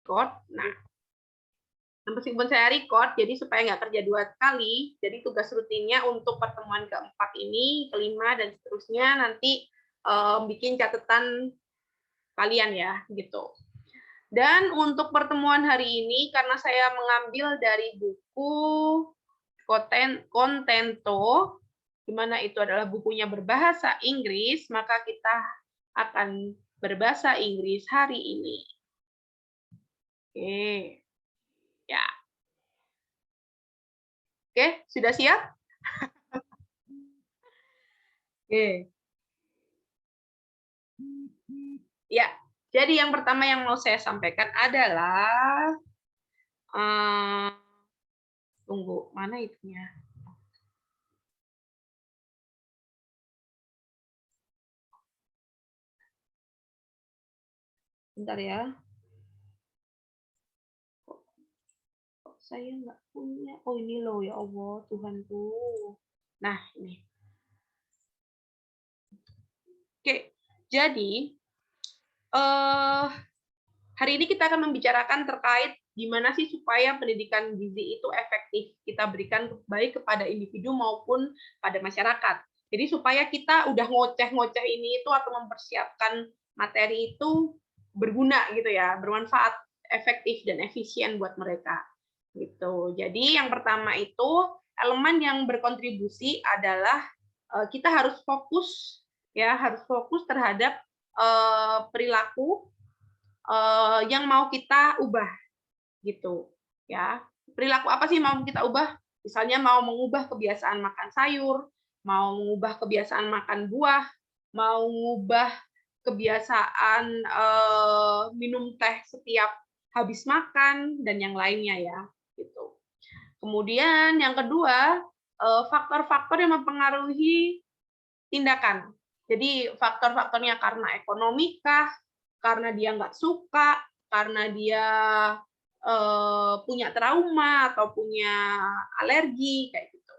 record. Nah, meskipun saya record, jadi supaya nggak kerja 2 kali, jadi tugas rutinnya untuk pertemuan keempat ini, kelima, dan seterusnya, nanti bikin catatan kalian ya, gitu. Dan untuk pertemuan hari ini, karena saya mengambil dari buku Contento, di mana itu adalah bukunya berbahasa Inggris, maka kita akan berbahasa Inggris hari ini. Oke. Ya. Oke, sudah siap? Oke. Ya, jadi yang pertama yang mau saya sampaikan adalah tunggu, mana itunya? Bentar ya. Kok saya nggak punya? Oh, ini loh, ya Allah, Tuhanku. Nah, ini. Oke, jadi hari ini kita akan membicarakan terkait gimana sih supaya pendidikan gizi itu efektif kita berikan baik kepada individu maupun pada masyarakat. Jadi supaya kita udah ngoceh-ngoceh ini itu atau mempersiapkan materi itu berguna gitu ya, bermanfaat, efektif dan efisien buat mereka. Gitu. Jadi yang pertama itu elemen yang berkontribusi adalah kita harus fokus ya, harus fokus terhadap perilaku yang mau kita ubah gitu ya. Perilaku apa sih mau kita ubah? Misalnya mau mengubah kebiasaan makan sayur, mau mengubah kebiasaan makan buah, mau mengubah kebiasaan minum teh setiap habis makan dan yang lainnya ya gitu. Kemudian yang kedua, faktor-faktor yang mempengaruhi tindakan. Jadi faktor-faktornya karena ekonomi kah, karena dia nggak suka, karena dia punya trauma atau punya alergi kayak gitu.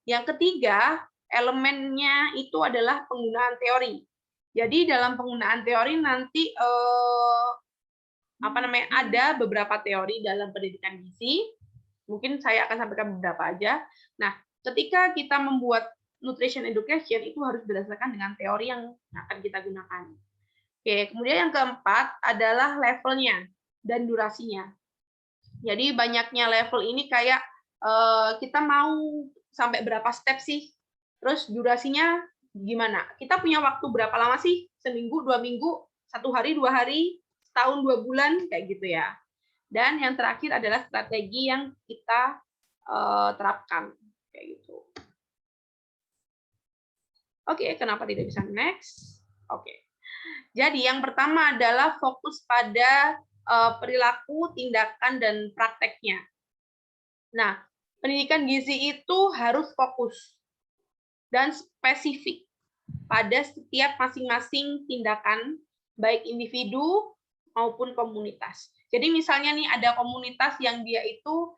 Yang ketiga, elemennya itu adalah penggunaan teori. Jadi dalam penggunaan teori nanti ada beberapa teori dalam pendidikan gizi. Mungkin saya akan sampaikan beberapa aja. Nah, ketika kita membuat nutrition education itu harus berdasarkan dengan teori yang akan kita gunakan. Oke, kemudian yang keempat adalah levelnya dan durasinya. Jadi banyaknya level ini kayak kita mau sampai berapa step sih? Terus durasinya gimana? Kita punya waktu berapa lama sih? Seminggu, 2 minggu, 1 hari, 2 hari, setahun, 2 bulan, kayak gitu ya. Dan yang terakhir adalah strategi yang kita terapkan, kayak gitu. Oke, kenapa tidak bisa next? Oke. Jadi yang pertama adalah fokus pada perilaku, tindakan, dan prakteknya. Nah, pendidikan gizi itu harus fokus dan spesifik pada setiap masing-masing tindakan, baik individu maupun komunitas. Jadi misalnya nih ada komunitas yang dia itu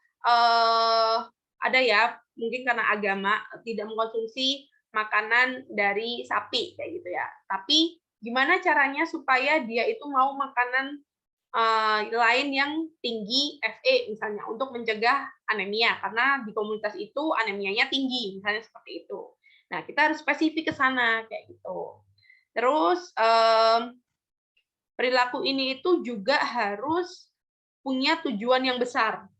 ada ya, mungkin karena agama tidak mengkonsumsi makanan dari sapi kayak gitu ya. Tapi gimana caranya supaya dia itu mau makanan lain yang tinggi Fe misalnya untuk mencegah anemia karena di komunitas itu anemianya tinggi misalnya seperti itu. Nah, kita harus spesifik ke sana kayak gitu. Terus perilaku ini itu juga harus punya tujuan yang besar.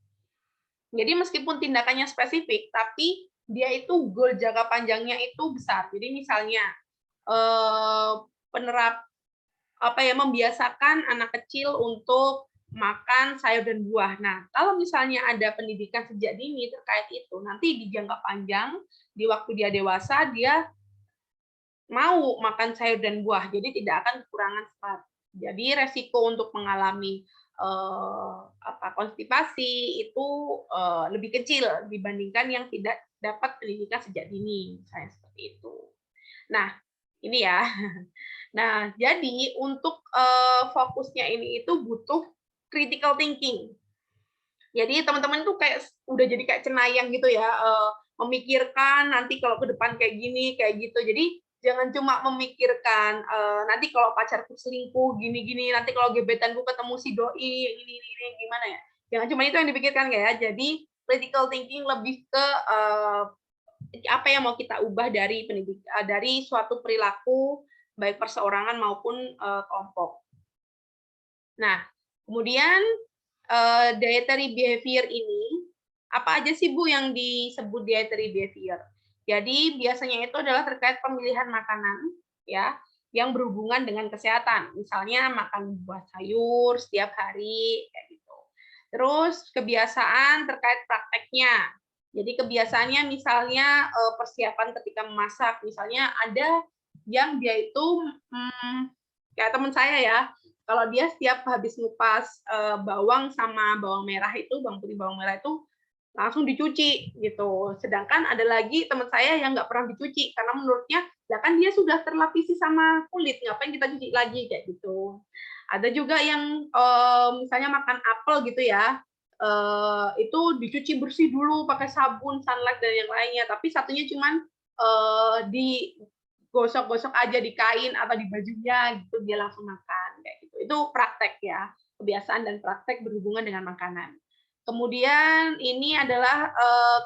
Jadi meskipun tindakannya spesifik, tapi dia itu goal jangka panjangnya itu besar. Jadi misalnya membiasakan anak kecil untuk makan sayur dan buah. Nah, kalau misalnya ada pendidikan sejak dini terkait itu, nanti di jangka panjang, di waktu dia dewasa, dia mau makan sayur dan buah, jadi tidak akan kekurangan serat. Jadi resiko untuk mengalami konstipasi itu lebih kecil dibandingkan yang tidak dapat pendidikan sejak dini, misalnya seperti itu. Nah, ini ya. Nah, jadi untuk fokusnya ini itu butuh critical thinking. Jadi teman-teman tuh kayak udah jadi kayak cenayang gitu ya, memikirkan nanti kalau ke depan kayak gini, kayak gitu. Jadi Jangan cuma memikirkan nanti kalau pacarku selingkuh gini-gini, nanti kalau gebetanku ketemu si doi ini gimana ya. Jangan cuma itu yang dipikirkan ya. Jadi critical thinking lebih ke apa yang mau kita ubah dari dari suatu perilaku baik perseorangan maupun kelompok. Nah, kemudian dietary behavior ini apa aja sih Bu yang disebut dietary behavior? Jadi biasanya itu adalah terkait pemilihan makanan ya yang berhubungan dengan kesehatan. Misalnya makan buah sayur setiap hari kayak gitu. Terus kebiasaan terkait prakteknya. Jadi kebiasaannya misalnya persiapan ketika memasak. Misalnya ada yang dia itu kayak teman saya ya, kalau dia setiap habis ngupas bawang sama bawang merah itu, bawang putih bawang merah itu langsung dicuci gitu. Sedangkan ada lagi teman saya yang nggak pernah dicuci karena menurutnya ya kan dia sudah terlapisi sama kulit, ngapain kita cuci lagi kayak gitu. Ada juga yang misalnya makan apel gitu ya, itu dicuci bersih dulu pakai sabun, sunlight dan yang lainnya. Tapi satunya cuman digosok-gosok aja di kain atau di bajunya gitu dia langsung makan kayak gitu. Itu praktek ya, kebiasaan dan praktek berhubungan dengan makanan. Kemudian ini adalah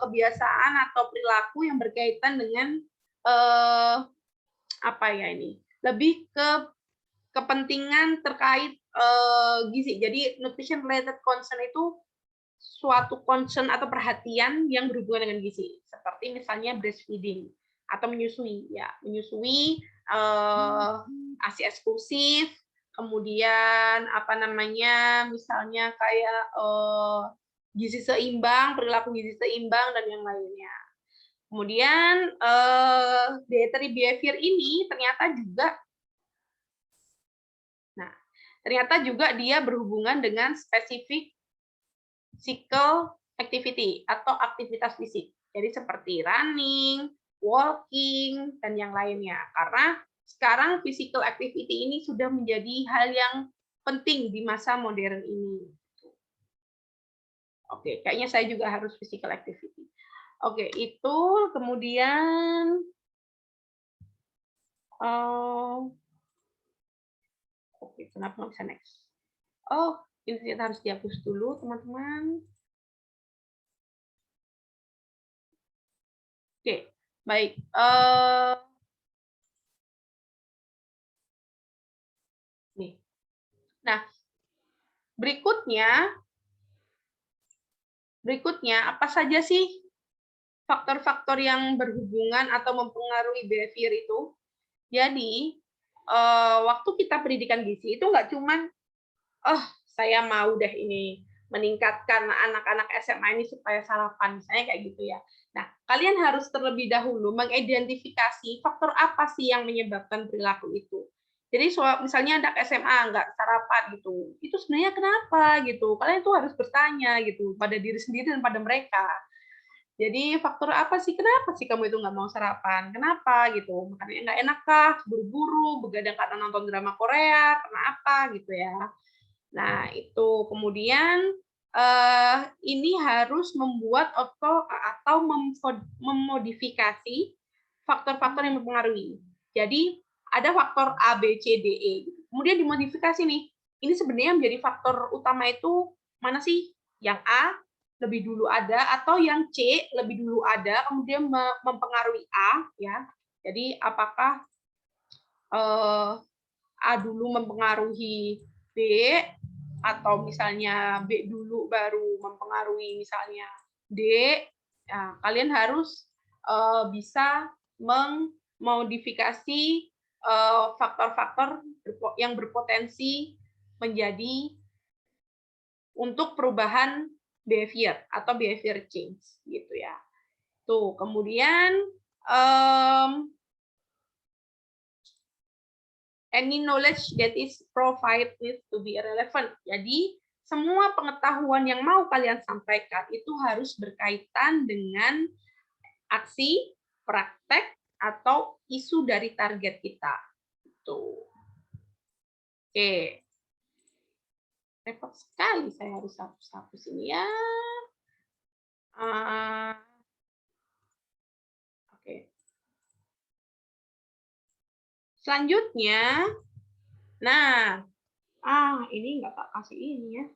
kebiasaan atau perilaku yang berkaitan dengan apa ya ini? Lebih ke kepentingan terkait gizi. Jadi nutrition related concern itu suatu concern atau perhatian yang berhubungan dengan gizi, seperti misalnya breastfeeding atau menyusui, ya menyusui ASI eksklusif, kemudian apa namanya, misalnya kayak gizi seimbang, perilaku gizi seimbang dan yang lainnya. Kemudian dietary behavior ini ternyata juga dia berhubungan dengan spesifik physical activity atau aktivitas fisik. Jadi seperti running, walking, dan yang lainnya. Karena sekarang physical activity ini sudah menjadi hal yang penting di masa modern ini. Oke, kayaknya saya juga harus physical activity. Oke, itu kemudian oke, kenapa nggak bisa next? Oh, ini kita harus dihapus dulu, teman-teman. Oke, baik. Nih. Nah, berikutnya apa saja sih faktor-faktor yang berhubungan atau mempengaruhi behavior itu? Jadi, waktu kita pendidikan gizi itu nggak cuman, oh saya mau deh ini meningkatkan anak-anak SMA ini supaya sarapan, misalnya kayak gitu ya. Nah, kalian harus terlebih dahulu mengidentifikasi faktor apa sih yang menyebabkan perilaku itu. Jadi misalnya anak SMA nggak sarapan gitu, itu sebenarnya kenapa gitu? Kalian tuh harus bertanya gitu pada diri sendiri dan pada mereka. Jadi faktor apa sih, kenapa sih kamu itu nggak mau sarapan? Kenapa gitu? Makannya nggak enak kah? Buru-buru, begadang karena nonton drama Korea, kenapa gitu ya? Nah itu kemudian ini harus membuat atau memodifikasi faktor-faktor yang mempengaruhi. Jadi ada faktor A, B, C, D, E. Kemudian dimodifikasi nih. Ini sebenarnya menjadi faktor utama itu mana sih? Yang A lebih dulu ada atau yang C lebih dulu ada kemudian mempengaruhi A ya. Jadi apakah A dulu mempengaruhi B atau misalnya B dulu baru mempengaruhi misalnya D. Nah, kalian harus bisa memodifikasi faktor-faktor yang berpotensi menjadi untuk perubahan behavior atau behavior change gitu ya. Tuh, kemudian any knowledge that is provided to be relevant. Jadi, semua pengetahuan yang mau kalian sampaikan itu harus berkaitan dengan aksi, praktek, atau isu dari target kita. Tuh. Oke. Repot sekali saya harus hapus-hapus ini ya. Oke. Selanjutnya, nah, ini nggak tak kasih ini ya.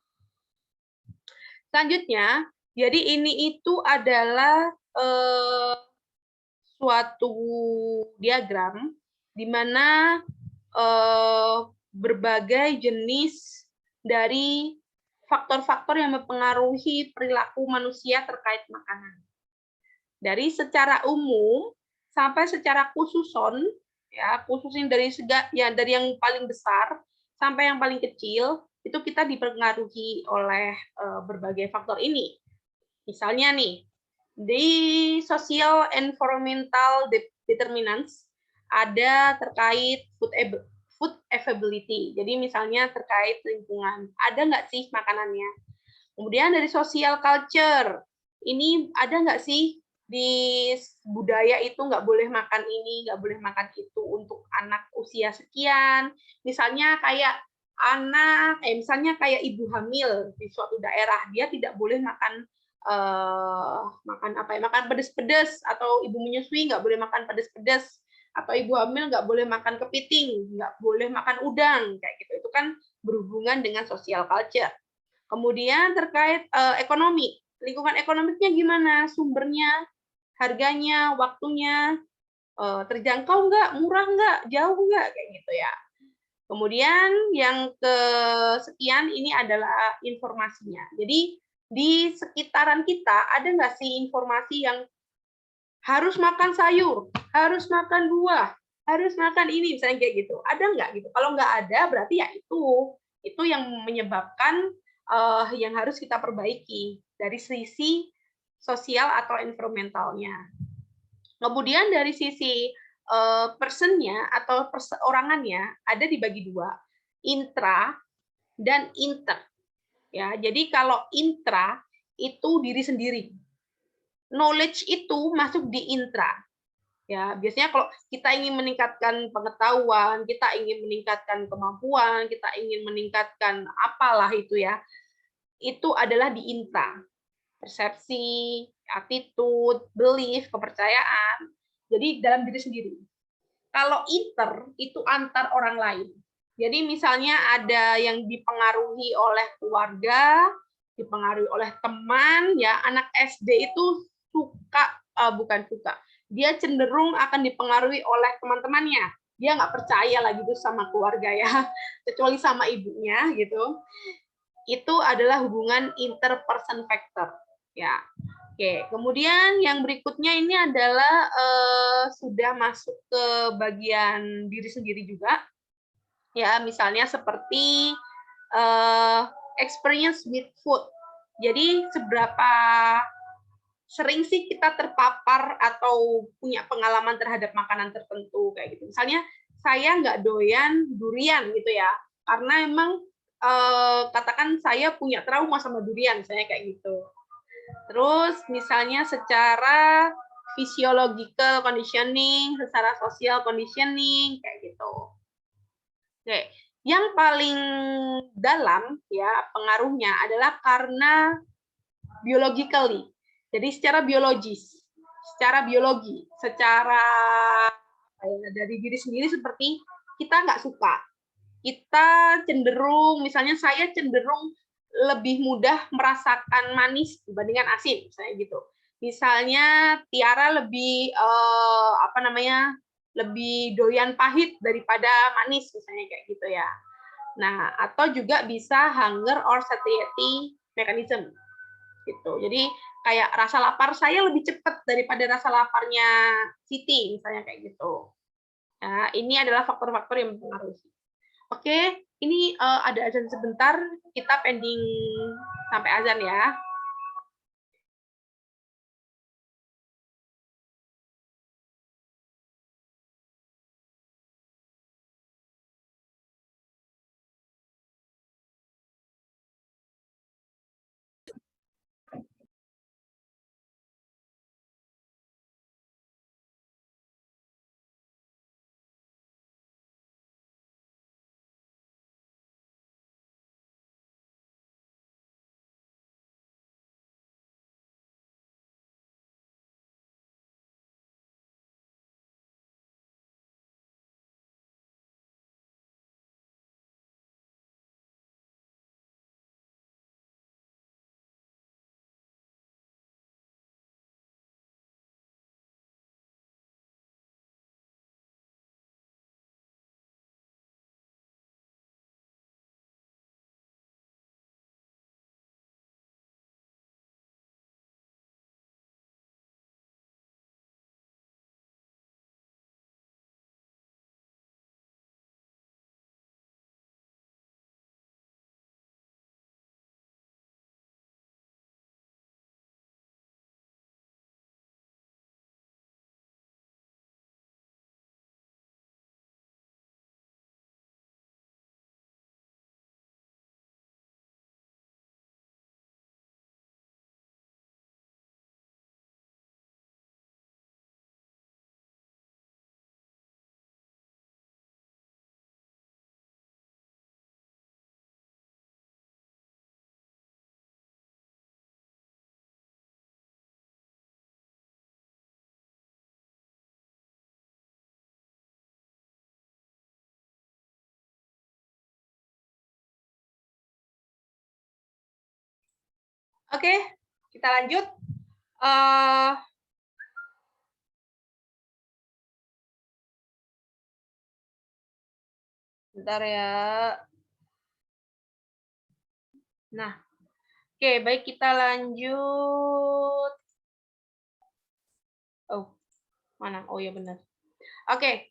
Selanjutnya, jadi ini itu adalah suatu diagram di mana berbagai jenis dari faktor-faktor yang mempengaruhi perilaku manusia terkait makanan. Dari secara umum sampai secara khususon, ya khususin dari dari yang paling besar sampai yang paling kecil, itu kita dipengaruhi oleh berbagai faktor ini. Misalnya nih, di social environmental determinants ada terkait food availability. Jadi misalnya terkait lingkungan, ada nggak sih makanannya? Kemudian dari social culture, ini ada nggak sih di budaya itu nggak boleh makan ini, nggak boleh makan itu untuk anak usia sekian. Misalnya kayak misalnya kayak ibu hamil di suatu daerah, dia tidak boleh makan makan pedes-pedes, atau ibu menyusui nggak boleh makan pedes-pedes, atau ibu hamil nggak boleh makan kepiting, nggak boleh makan udang, kayak gitu. Itu kan berhubungan dengan social culture. Kemudian terkait ekonomi, lingkungan ekonomiknya gimana, sumbernya, harganya, waktunya, terjangkau nggak, murah nggak, jauh nggak, kayak gitu ya. Kemudian yang kesekian ini adalah informasinya. Jadi di sekitaran kita ada nggak sih informasi yang harus makan sayur, harus makan buah, harus makan ini, misalnya kayak gitu. Ada nggak gitu? Kalau nggak ada, berarti ya itu yang menyebabkan yang harus kita perbaiki dari sisi sosial atau environmentalnya. Kemudian dari sisi personnya atau perseorangannya ada dibagi dua, intra dan inter. Ya, jadi kalau intra itu diri sendiri. Knowledge itu masuk di intra. Ya, biasanya kalau kita ingin meningkatkan pengetahuan, kita ingin meningkatkan kemampuan, kita ingin meningkatkan apalah itu ya, itu adalah di intra. Persepsi, attitude, belief, kepercayaan. Jadi dalam diri sendiri. Kalau inter itu antar orang lain. Jadi misalnya ada yang dipengaruhi oleh keluarga, dipengaruhi oleh teman, ya anak SD itu bukan suka, dia cenderung akan dipengaruhi oleh teman-temannya. Dia nggak percaya lagi tuh sama keluarga ya, kecuali sama ibunya gitu. Itu adalah hubungan interperson factor. Ya, oke, kemudian yang berikutnya ini adalah sudah masuk ke bagian diri sendiri juga. Ya, misalnya seperti experience with food. Jadi seberapa sering sih kita terpapar atau punya pengalaman terhadap makanan tertentu kayak gitu. Misalnya saya nggak doyan durian gitu ya, karena emang katakan saya punya trauma sama durian, saya kayak gitu. Terus misalnya secara physiological conditioning, secara social conditioning, kayak gitu. Oke, yang paling dalam ya pengaruhnya adalah karena biologically. Jadi secara biologis, secara biologi, secara dari diri sendiri seperti kita nggak suka. Kita cenderung, misalnya saya cenderung lebih mudah merasakan manis dibandingkan asin, misalnya gitu. Misalnya Tiara lebih lebih doyan pahit daripada manis, misalnya kayak gitu ya. Nah, atau juga bisa hunger or satiety mechanism, gitu. Jadi kayak rasa lapar saya lebih cepat daripada rasa laparnya Siti, misalnya kayak gitu. Nah, ini adalah faktor-faktor yang mempengaruhi. Oke, ini ada azan sebentar, kita pending sampai azan ya. Oke, kita lanjut. Eh, Bentar ya. Nah, oke, baik kita lanjut. Oh, mana? Oh ya benar. Oke,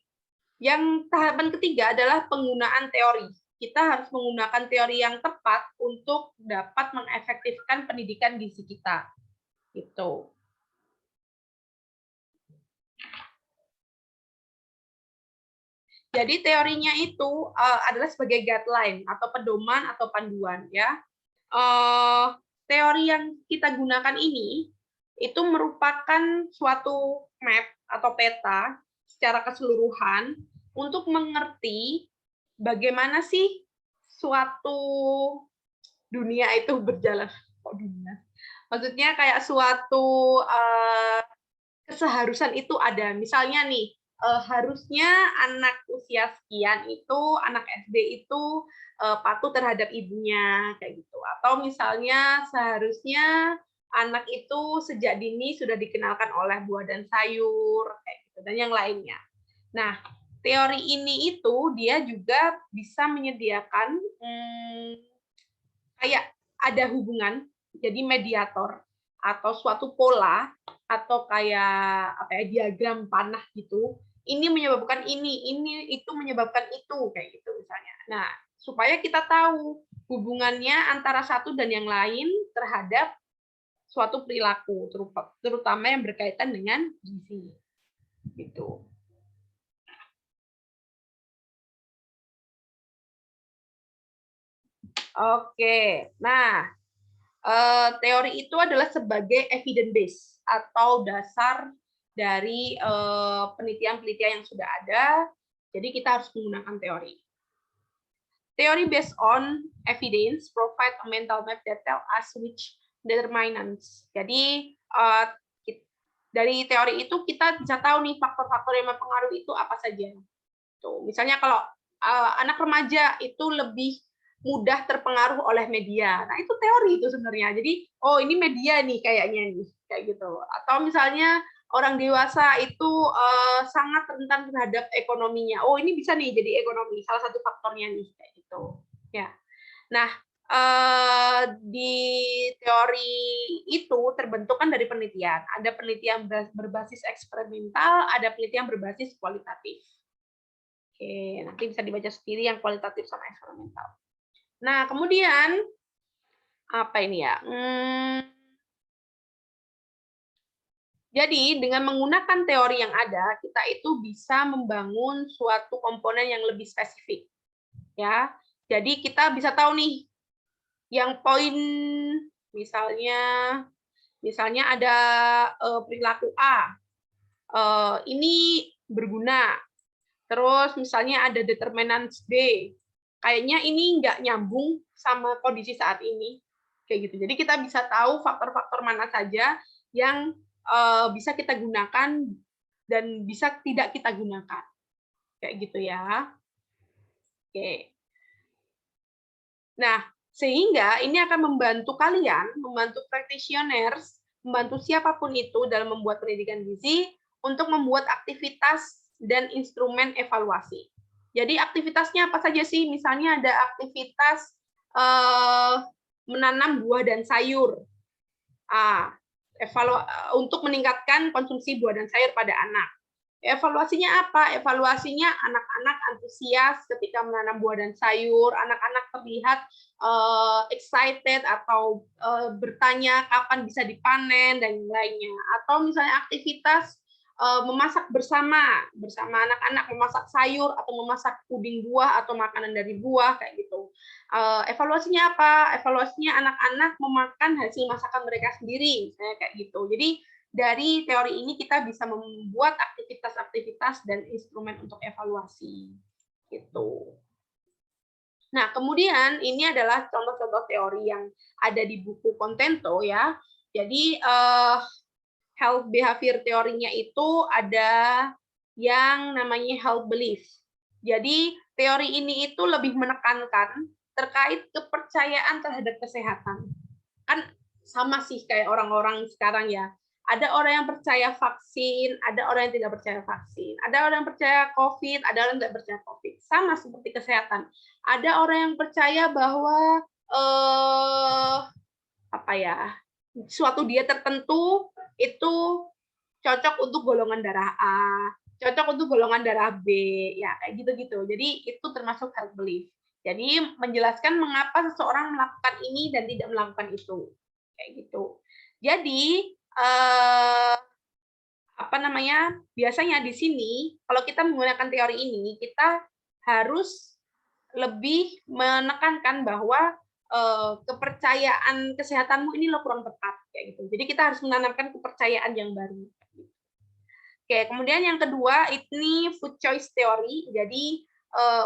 yang tahapan ketiga adalah penggunaan teori. Kita harus menggunakan teori yang tepat untuk dapat mengefektifkan pendidikan gizi kita. Gitu. Jadi teorinya itu adalah sebagai guideline atau pedoman atau panduan ya. Teori yang kita gunakan ini itu merupakan suatu map atau peta secara keseluruhan untuk mengerti bagaimana sih suatu dunia itu berjalan. Kok dunia? Maksudnya kayak suatu keseharusan itu ada. Misalnya nih, harusnya anak usia sekian itu, anak SD itu patuh terhadap ibunya, kayak gitu. Atau misalnya seharusnya anak itu sejak dini sudah dikenalkan oleh buah dan sayur, kayak gitu, dan yang lainnya. Nah, teori ini itu dia juga bisa menyediakan kayak ada hubungan, jadi mediator atau suatu pola atau kayak apa ya, diagram panah gitu. Ini menyebabkan ini itu menyebabkan itu kayak gitu misalnya. Nah, supaya kita tahu hubungannya antara satu dan yang lain terhadap suatu perilaku, terutama yang berkaitan dengan gizi. Gitu. Oke. Nah, teori itu adalah sebagai evidence base atau dasar dari penelitian-penelitian yang sudah ada. Jadi kita harus menggunakan teori. Teori based on evidence provide a mental map that tell us which determinants. Jadi dari teori itu kita bisa tahu nih faktor-faktor yang mempengaruhi itu apa saja. Tuh, misalnya kalau anak remaja itu lebih mudah terpengaruh oleh media. Nah, itu teori itu sebenarnya. Jadi, oh ini media nih kayaknya nih, kayak gitu. Atau misalnya orang dewasa itu sangat rentan terhadap ekonominya. Oh, ini bisa nih jadi ekonomi, salah satu faktornya nih, kayak gitu. Ya. Nah, di teori itu terbentuk kan dari penelitian. Ada penelitian berbasis eksperimental, ada penelitian berbasis kualitatif. Oke, nanti bisa dibaca sendiri yang kualitatif sama eksperimental. Nah, kemudian apa ini ya? Jadi dengan menggunakan teori yang ada, kita itu bisa membangun suatu komponen yang lebih spesifik. Ya. Jadi kita bisa tahu nih yang poin misalnya ada perilaku A. Ini berguna. Terus misalnya ada determinan B. Kayaknya ini nggak nyambung sama kondisi saat ini. Kayak gitu. Jadi kita bisa tahu faktor-faktor mana saja yang bisa kita gunakan dan bisa tidak kita gunakan. Kayak gitu ya. Oke. Nah, sehingga ini akan membantu kalian, membantu practitioners, membantu siapapun itu dalam membuat pendidikan gizi untuk membuat aktivitas dan instrumen evaluasi. Jadi aktivitasnya apa saja sih? Misalnya ada aktivitas menanam buah dan sayur. Untuk meningkatkan konsumsi buah dan sayur pada anak. Evaluasinya apa? Evaluasinya anak-anak antusias ketika menanam buah dan sayur, anak-anak terlihat excited atau bertanya kapan bisa dipanen dan lainnya. Atau misalnya aktivitas memasak bersama anak-anak, memasak sayur atau memasak puding buah atau makanan dari buah kayak gitu. Evaluasinya apa? Evaluasinya anak-anak memakan hasil masakan mereka sendiri, misalnya kayak gitu. Jadi dari teori ini kita bisa membuat aktivitas-aktivitas dan instrumen untuk evaluasi. Gitu. Nah, kemudian ini adalah contoh-contoh teori yang ada di buku Contento ya. Jadi health behavior teorinya itu ada yang namanya health belief. Jadi teori ini itu lebih menekankan terkait kepercayaan terhadap kesehatan. Kan sama sih kayak orang-orang sekarang ya. Ada orang yang percaya vaksin, ada orang yang tidak percaya vaksin. Ada orang yang percaya COVID, ada orang yang tidak percaya COVID. Sama seperti kesehatan. Ada orang yang percaya bahwa apa ya, suatu diet tertentu itu cocok untuk golongan darah A, cocok untuk golongan darah B, ya kayak gitu-gitu. Jadi itu termasuk health belief. Jadi menjelaskan mengapa seseorang melakukan ini dan tidak melakukan itu, kayak gitu. Jadi apa namanya? Biasanya di sini kalau kita menggunakan teori ini kita harus lebih menekankan bahwa kepercayaan kesehatanmu ini lo kurang tepat kayak gitu. Jadi kita harus menanamkan kepercayaan yang baru. Oke, kemudian yang kedua ini food choice theory. Jadi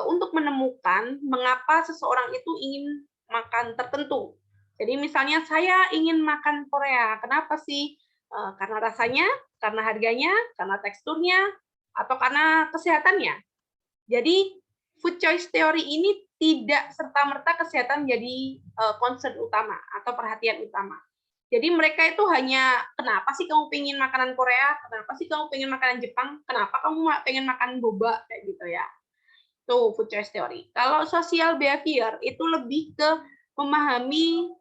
untuk menemukan mengapa seseorang itu ingin makan tertentu. Jadi misalnya saya ingin makan Korea, kenapa sih? Karena rasanya, karena harganya, karena teksturnya, atau karena kesehatannya. Jadi food choice theory ini tidak serta-merta kesehatan menjadi concern utama atau perhatian utama. Jadi mereka itu hanya, kenapa sih kamu pengen makanan Korea? Kenapa sih kamu pengen makanan Jepang? Kenapa kamu pengen makan boba? Kayak gitu ya. Itu food choice theory. Kalau social behavior itu lebih ke memahami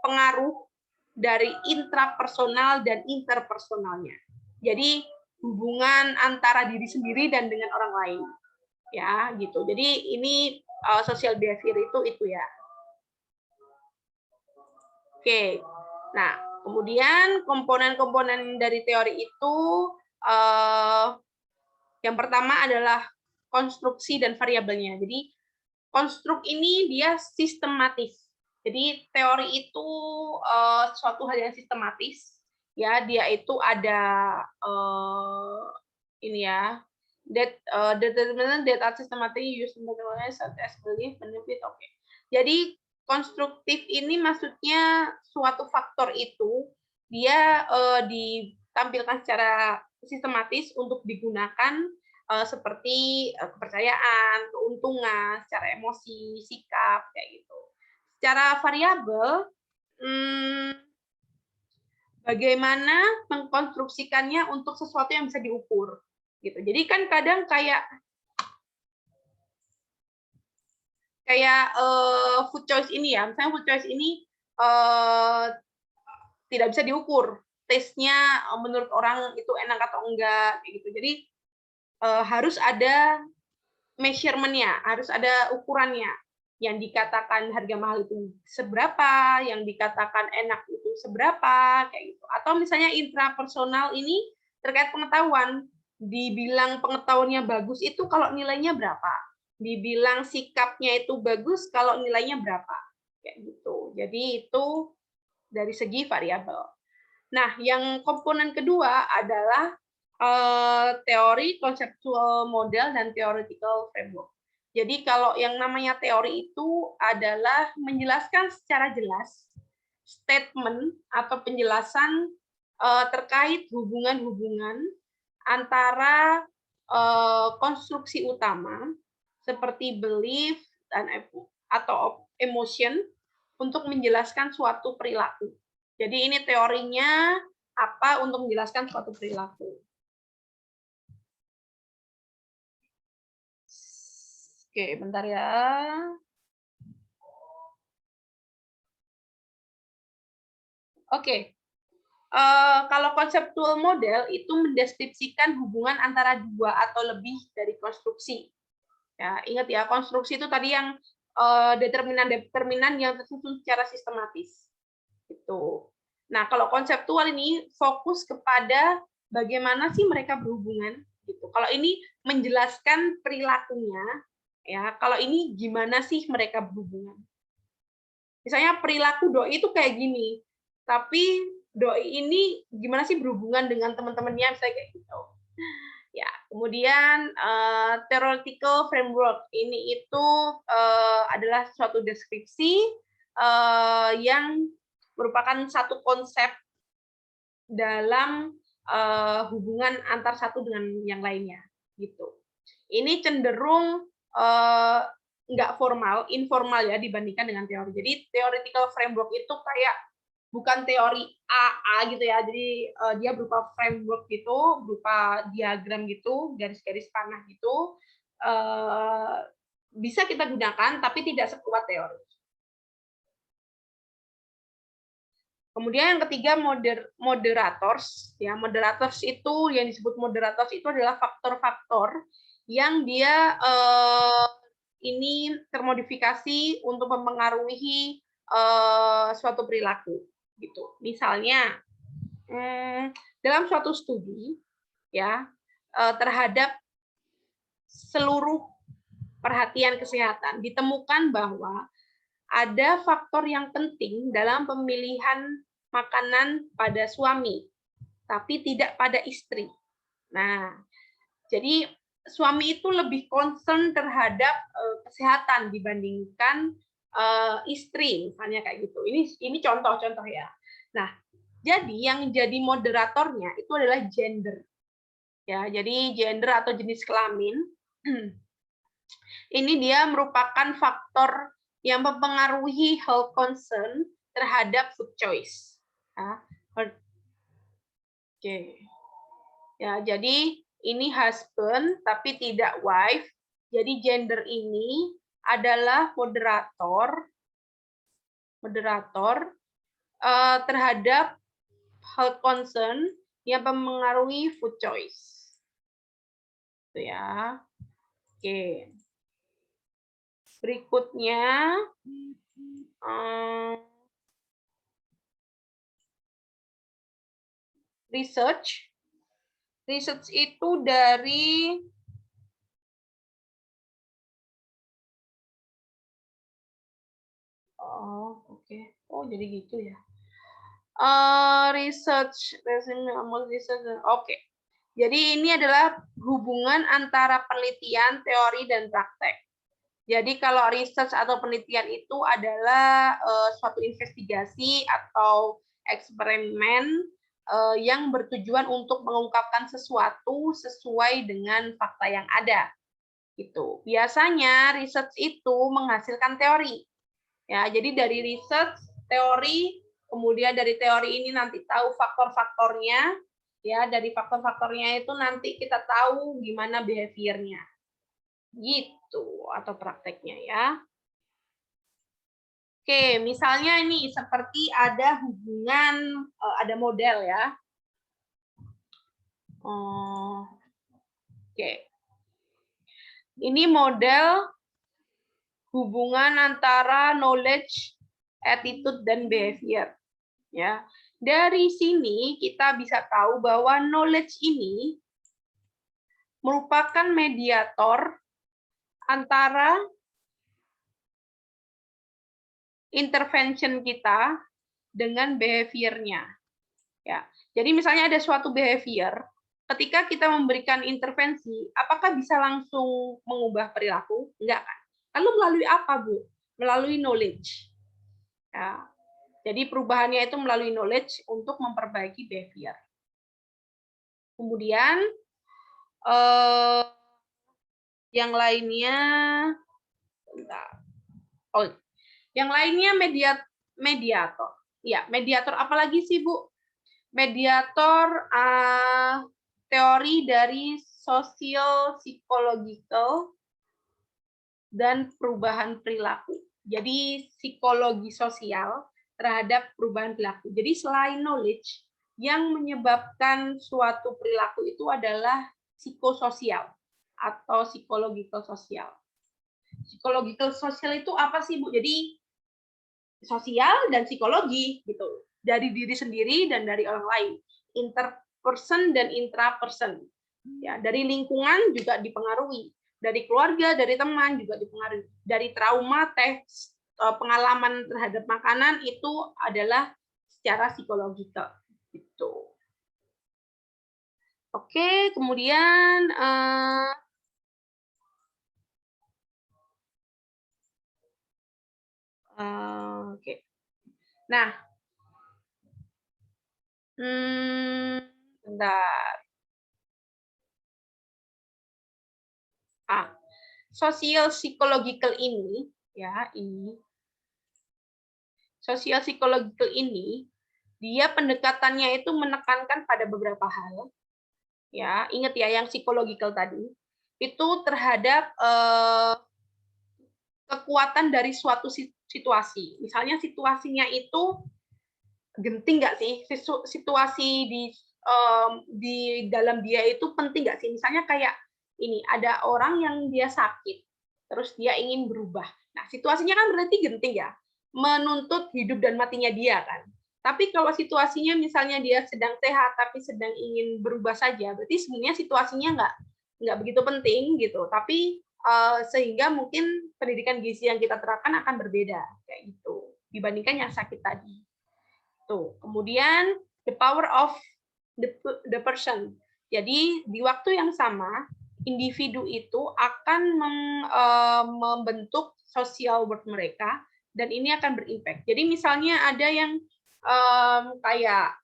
pengaruh dari intrapersonal dan interpersonalnya. Jadi hubungan antara diri sendiri dan dengan orang lain. Ya, gitu. Jadi ini social behavior itu ya. Oke. Nah, kemudian komponen-komponen dari teori itu yang pertama adalah konstruksi dan variabelnya. Jadi konstruk ini dia sistematis. Jadi teori itu suatu hal yang sistematis. Ya, dia itu ada ini ya, determinant that are systematically used in methodology such as belief, benefit. Oke. Jadi konstruktif ini maksudnya suatu faktor itu dia ditampilkan secara sistematis untuk digunakan seperti kepercayaan, keuntungan, secara emosi, sikap, kayak gitu. Secara variabel, bagaimana mengkonstruksikannya untuk sesuatu yang bisa diukur, gitu. Jadi kan kadang kayak food choice ini ya, misalnya food choice ini tidak bisa diukur, tesnya menurut orang itu enak atau enggak, kayak gitu. Jadi harus ada measurement-nya, harus ada ukurannya. Yang dikatakan harga mahal itu seberapa, yang dikatakan enak itu seberapa, kayak gitu. Atau misalnya intrapersonal ini terkait pengetahuan, dibilang pengetahuannya bagus itu kalau nilainya berapa, dibilang sikapnya itu bagus kalau nilainya berapa, kayak gitu. Jadi itu dari segi variabel. Nah, yang komponen kedua adalah teori, konseptual model, dan theoretical framework. Jadi kalau yang namanya teori itu adalah menjelaskan secara jelas statement atau penjelasan terkait hubungan-hubungan antara konstruksi utama seperti belief dan atau emotion untuk menjelaskan suatu perilaku. Jadi ini teorinya apa untuk menjelaskan suatu perilaku. Oke, bentar ya. Oke. Kalau konseptual model itu mendeskripsikan hubungan antara dua atau lebih dari konstruksi. Ya, ingat ya, konstruksi itu tadi yang determinan-determinan yang tersusun secara sistematis. Itu. Nah, kalau konseptual ini fokus kepada bagaimana sih mereka berhubungan gitu. Kalau ini menjelaskan perilakunya, ya. Kalau ini gimana sih mereka berhubungan? Misalnya perilaku doi itu kayak gini, tapi doi ini gimana sih berhubungan dengan teman-temannya, misalnya kayak gitu. Ya, kemudian theoretical framework ini itu adalah suatu deskripsi yang merupakan satu konsep dalam hubungan antar satu dengan yang lainnya, gitu. Ini cenderung nggak formal, informal ya dibandingkan dengan teori. Jadi theoretical framework itu kayak bukan teori A gitu ya. Jadi dia berupa framework gitu, berupa diagram gitu, garis-garis panah gitu. Bisa kita gunakan, tapi tidak sekuat teori. Kemudian yang ketiga moderators, ya moderators itu yang disebut moderators itu adalah faktor-faktor yang dia ini termodifikasi untuk mempengaruhi suatu perilaku, gitu. Misalnya dalam suatu studi, ya terhadap seluruh perhatian kesehatan ditemukan bahwa ada faktor yang penting dalam pemilihan makanan pada suami, tapi tidak pada istri. Nah, jadi suami itu lebih concern terhadap kesehatan dibandingkan istri, misalnya kayak gitu. Ini contoh-contoh ya. Nah, jadi yang jadi moderatornya itu adalah gender. Ya, jadi gender atau jenis kelamin ini dia merupakan faktor yang mempengaruhi health concern terhadap food choice. Ya. Oke. Ya, jadi ini husband tapi tidak wife. Jadi gender ini adalah moderator terhadap health concern yang mempengaruhi food choice. Itu ya. Oke. Berikutnya research itu dari jadi gitu ya. Research. Oke. Jadi ini adalah hubungan antara penelitian, teori, dan praktek. Jadi kalau research atau penelitian itu adalah suatu investigasi atau eksperimen yang bertujuan untuk mengungkapkan sesuatu sesuai dengan fakta yang ada. Gitu. Biasanya research itu menghasilkan teori. Ya, jadi dari research, teori, kemudian dari teori ini nanti tahu faktor-faktornya. Ya, dari faktor-faktornya itu nanti kita tahu gimana behavior-nya. Gitu, atau prakteknya ya. Oke, misalnya ini seperti ada hubungan, ada model ya. Oke. Ini model hubungan antara knowledge, attitude, dan behavior. Ya, dari sini kita bisa tahu bahwa knowledge ini merupakan mediator antara intervention kita dengan behavior-nya. Ya, jadi misalnya ada suatu behavior, ketika kita memberikan intervensi, apakah bisa langsung mengubah perilaku? Enggak kan? Lalu melalui apa, Bu? Melalui knowledge. Ya, jadi perubahannya itu melalui knowledge untuk memperbaiki behavior. Kemudian yang lainnya, yang lainnya mediator. Ya, mediator apalagi sih, Bu? Mediator teori dari social psychological dan perubahan perilaku. Jadi psikologi sosial terhadap perubahan perilaku. Jadi selain knowledge, yang menyebabkan suatu perilaku itu adalah psikososial atau psychological sosial. Psychological sosial itu apa sih, Bu? Jadi sosial dan psikologi gitu. Dari diri sendiri dan dari orang lain. Interperson dan intraperson. Ya, dari lingkungan juga dipengaruhi. Dari keluarga, dari teman juga dipengaruhi. Dari trauma, pengalaman terhadap makanan itu adalah secara psikologikal gitu. Oke, kemudian oke. Nah, bentar. Social psychological ini, ya ini, social psychological ini dia pendekatannya itu menekankan pada beberapa hal. Ya, ingat ya yang psychological tadi. Itu terhadap kekuatan dari suatu situasi. Misalnya situasinya itu genting nggak sih? Situasi di dalam dia itu penting nggak sih? Misalnya kayak ini, ada orang yang dia sakit, terus dia ingin berubah. Nah, situasinya kan berarti genting ya, menuntut hidup dan matinya dia kan. Tapi kalau situasinya misalnya dia sedang sehat tapi sedang ingin berubah saja, berarti sebenarnya situasinya nggak begitu penting gitu. Tapi sehingga mungkin pendidikan gizi yang kita terapkan akan berbeda kayak gitu dibandingkan yang sakit tadi. Tuh. Kemudian the power of the person. Jadi di waktu yang sama individu itu akan membentuk social world mereka dan ini akan berimpact. Jadi misalnya ada yang kayak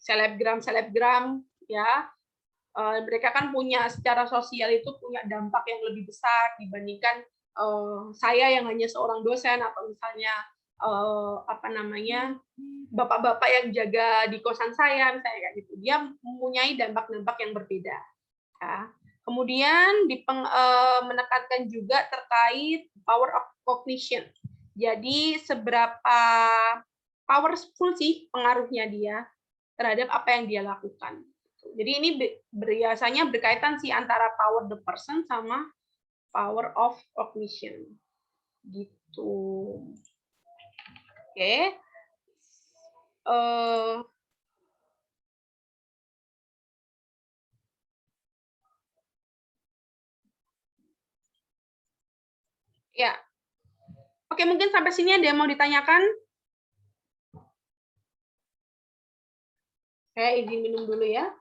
selebgram ya, mereka kan punya secara sosial itu punya dampak yang lebih besar dibandingkan saya yang hanya seorang dosen atau misalnya bapak-bapak yang jaga di kosan saya misalnya kayak gitu. Dia mempunyai dampak-dampak yang berbeda. Ya. Kemudian menekankan juga terkait power of cognition. Jadi seberapa powerful sih pengaruhnya dia terhadap apa yang dia lakukan. Jadi ini biasanya berkaitan sih antara power the person sama power of cognition. Gitu. Oke. Ya. Oke, mungkin sampai sini ada yang mau ditanyakan? Saya izin minum dulu ya.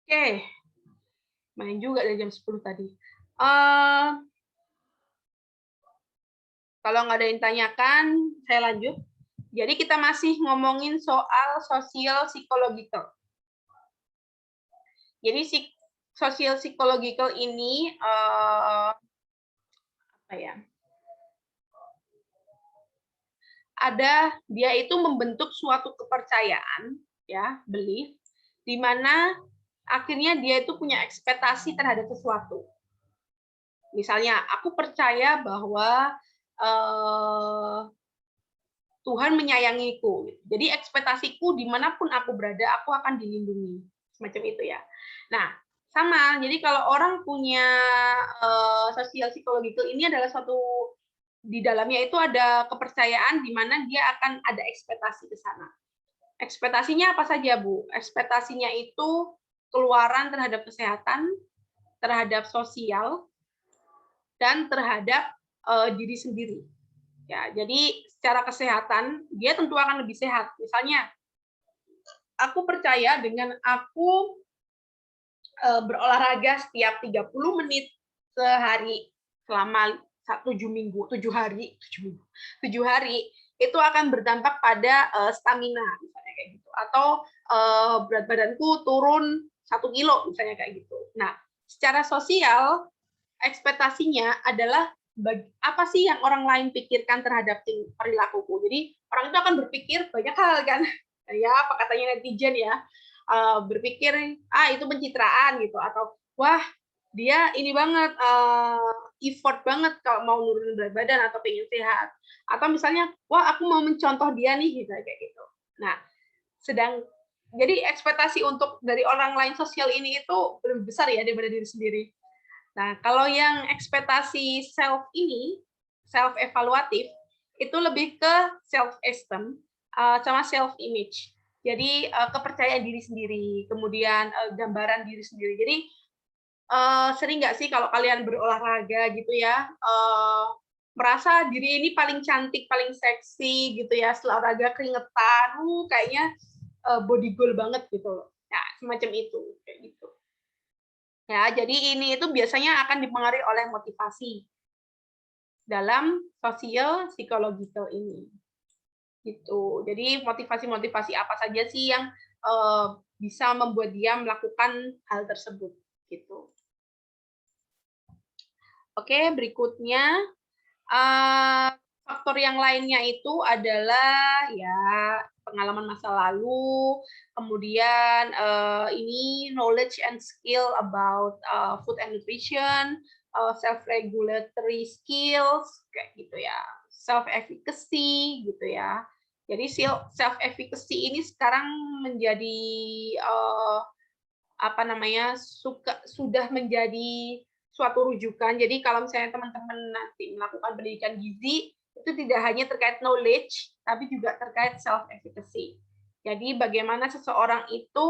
Oke. Main juga dari jam 10 tadi. Kalau nggak ada yang tanyakan, saya lanjut. Jadi kita masih ngomongin soal sosial psychological. Jadi sosial psychological ini apa ya? Dia itu membentuk suatu kepercayaan, ya, belief, di mana akhirnya dia itu punya ekspektasi terhadap sesuatu. Misalnya, aku percaya bahwa Tuhan menyayangiku. Jadi ekspektasiku dimanapun aku berada, aku akan dilindungi. Semacam itu ya. Nah, sama. Jadi kalau orang punya sosial psychological ini adalah suatu, di dalamnya itu ada kepercayaan di mana dia akan ada ekspektasi ke sana. Ekspektasinya apa saja, Bu? Ekspektasinya itu keluaran terhadap kesehatan, terhadap sosial, dan terhadap diri sendiri. Ya, jadi secara kesehatan dia tentu akan lebih sehat. Misalnya, aku percaya dengan aku berolahraga setiap 30 menit sehari selama 7 hari, itu akan berdampak pada stamina misalnya kayak gitu. Atau berat badanku turun 1 kilo misalnya kayak gitu. Nah, secara sosial ekspektasinya adalah apa sih yang orang lain pikirkan terhadap perilakuku. Jadi orang itu akan berpikir banyak hal kan, ya apa katanya netizen ya, berpikir itu pencitraan gitu, atau wah dia ini banget effort banget kalau mau nurunin berat badan atau pengen sehat, atau misalnya wah aku mau mencontoh dia nih gitu kayak gitu. Nah, jadi ekspektasi untuk dari orang lain sosial ini itu lebih besar ya daripada diri sendiri. Nah, kalau yang ekspektasi self ini, self evaluatif, itu lebih ke self esteem sama self image. Jadi kepercayaan diri sendiri, kemudian gambaran diri sendiri. Jadi sering nggak sih kalau kalian berolahraga gitu ya, merasa diri ini paling cantik, paling seksi gitu ya, setelah olahraga keringetan, kayaknya body goal banget gitu loh. Ya, semacam itu kayak gitu. Ya, jadi ini itu biasanya akan dipengaruhi oleh motivasi dalam sosial psychological ini. Gitu. Jadi motivasi-motivasi apa saja sih yang bisa membuat dia melakukan hal tersebut gitu. Oke, berikutnya faktor yang lainnya itu adalah ya pengalaman masa lalu, kemudian ini knowledge and skill about food and nutrition, self-regulatory skills kayak gitu ya, self-efficacy gitu ya. Jadi self-efficacy ini sekarang menjadi apa namanya sudah menjadi suatu rujukan. Jadi kalau misalnya teman-teman nanti melakukan pendidikan gizi, itu tidak hanya terkait knowledge, tapi juga terkait self-efficacy. Jadi bagaimana seseorang itu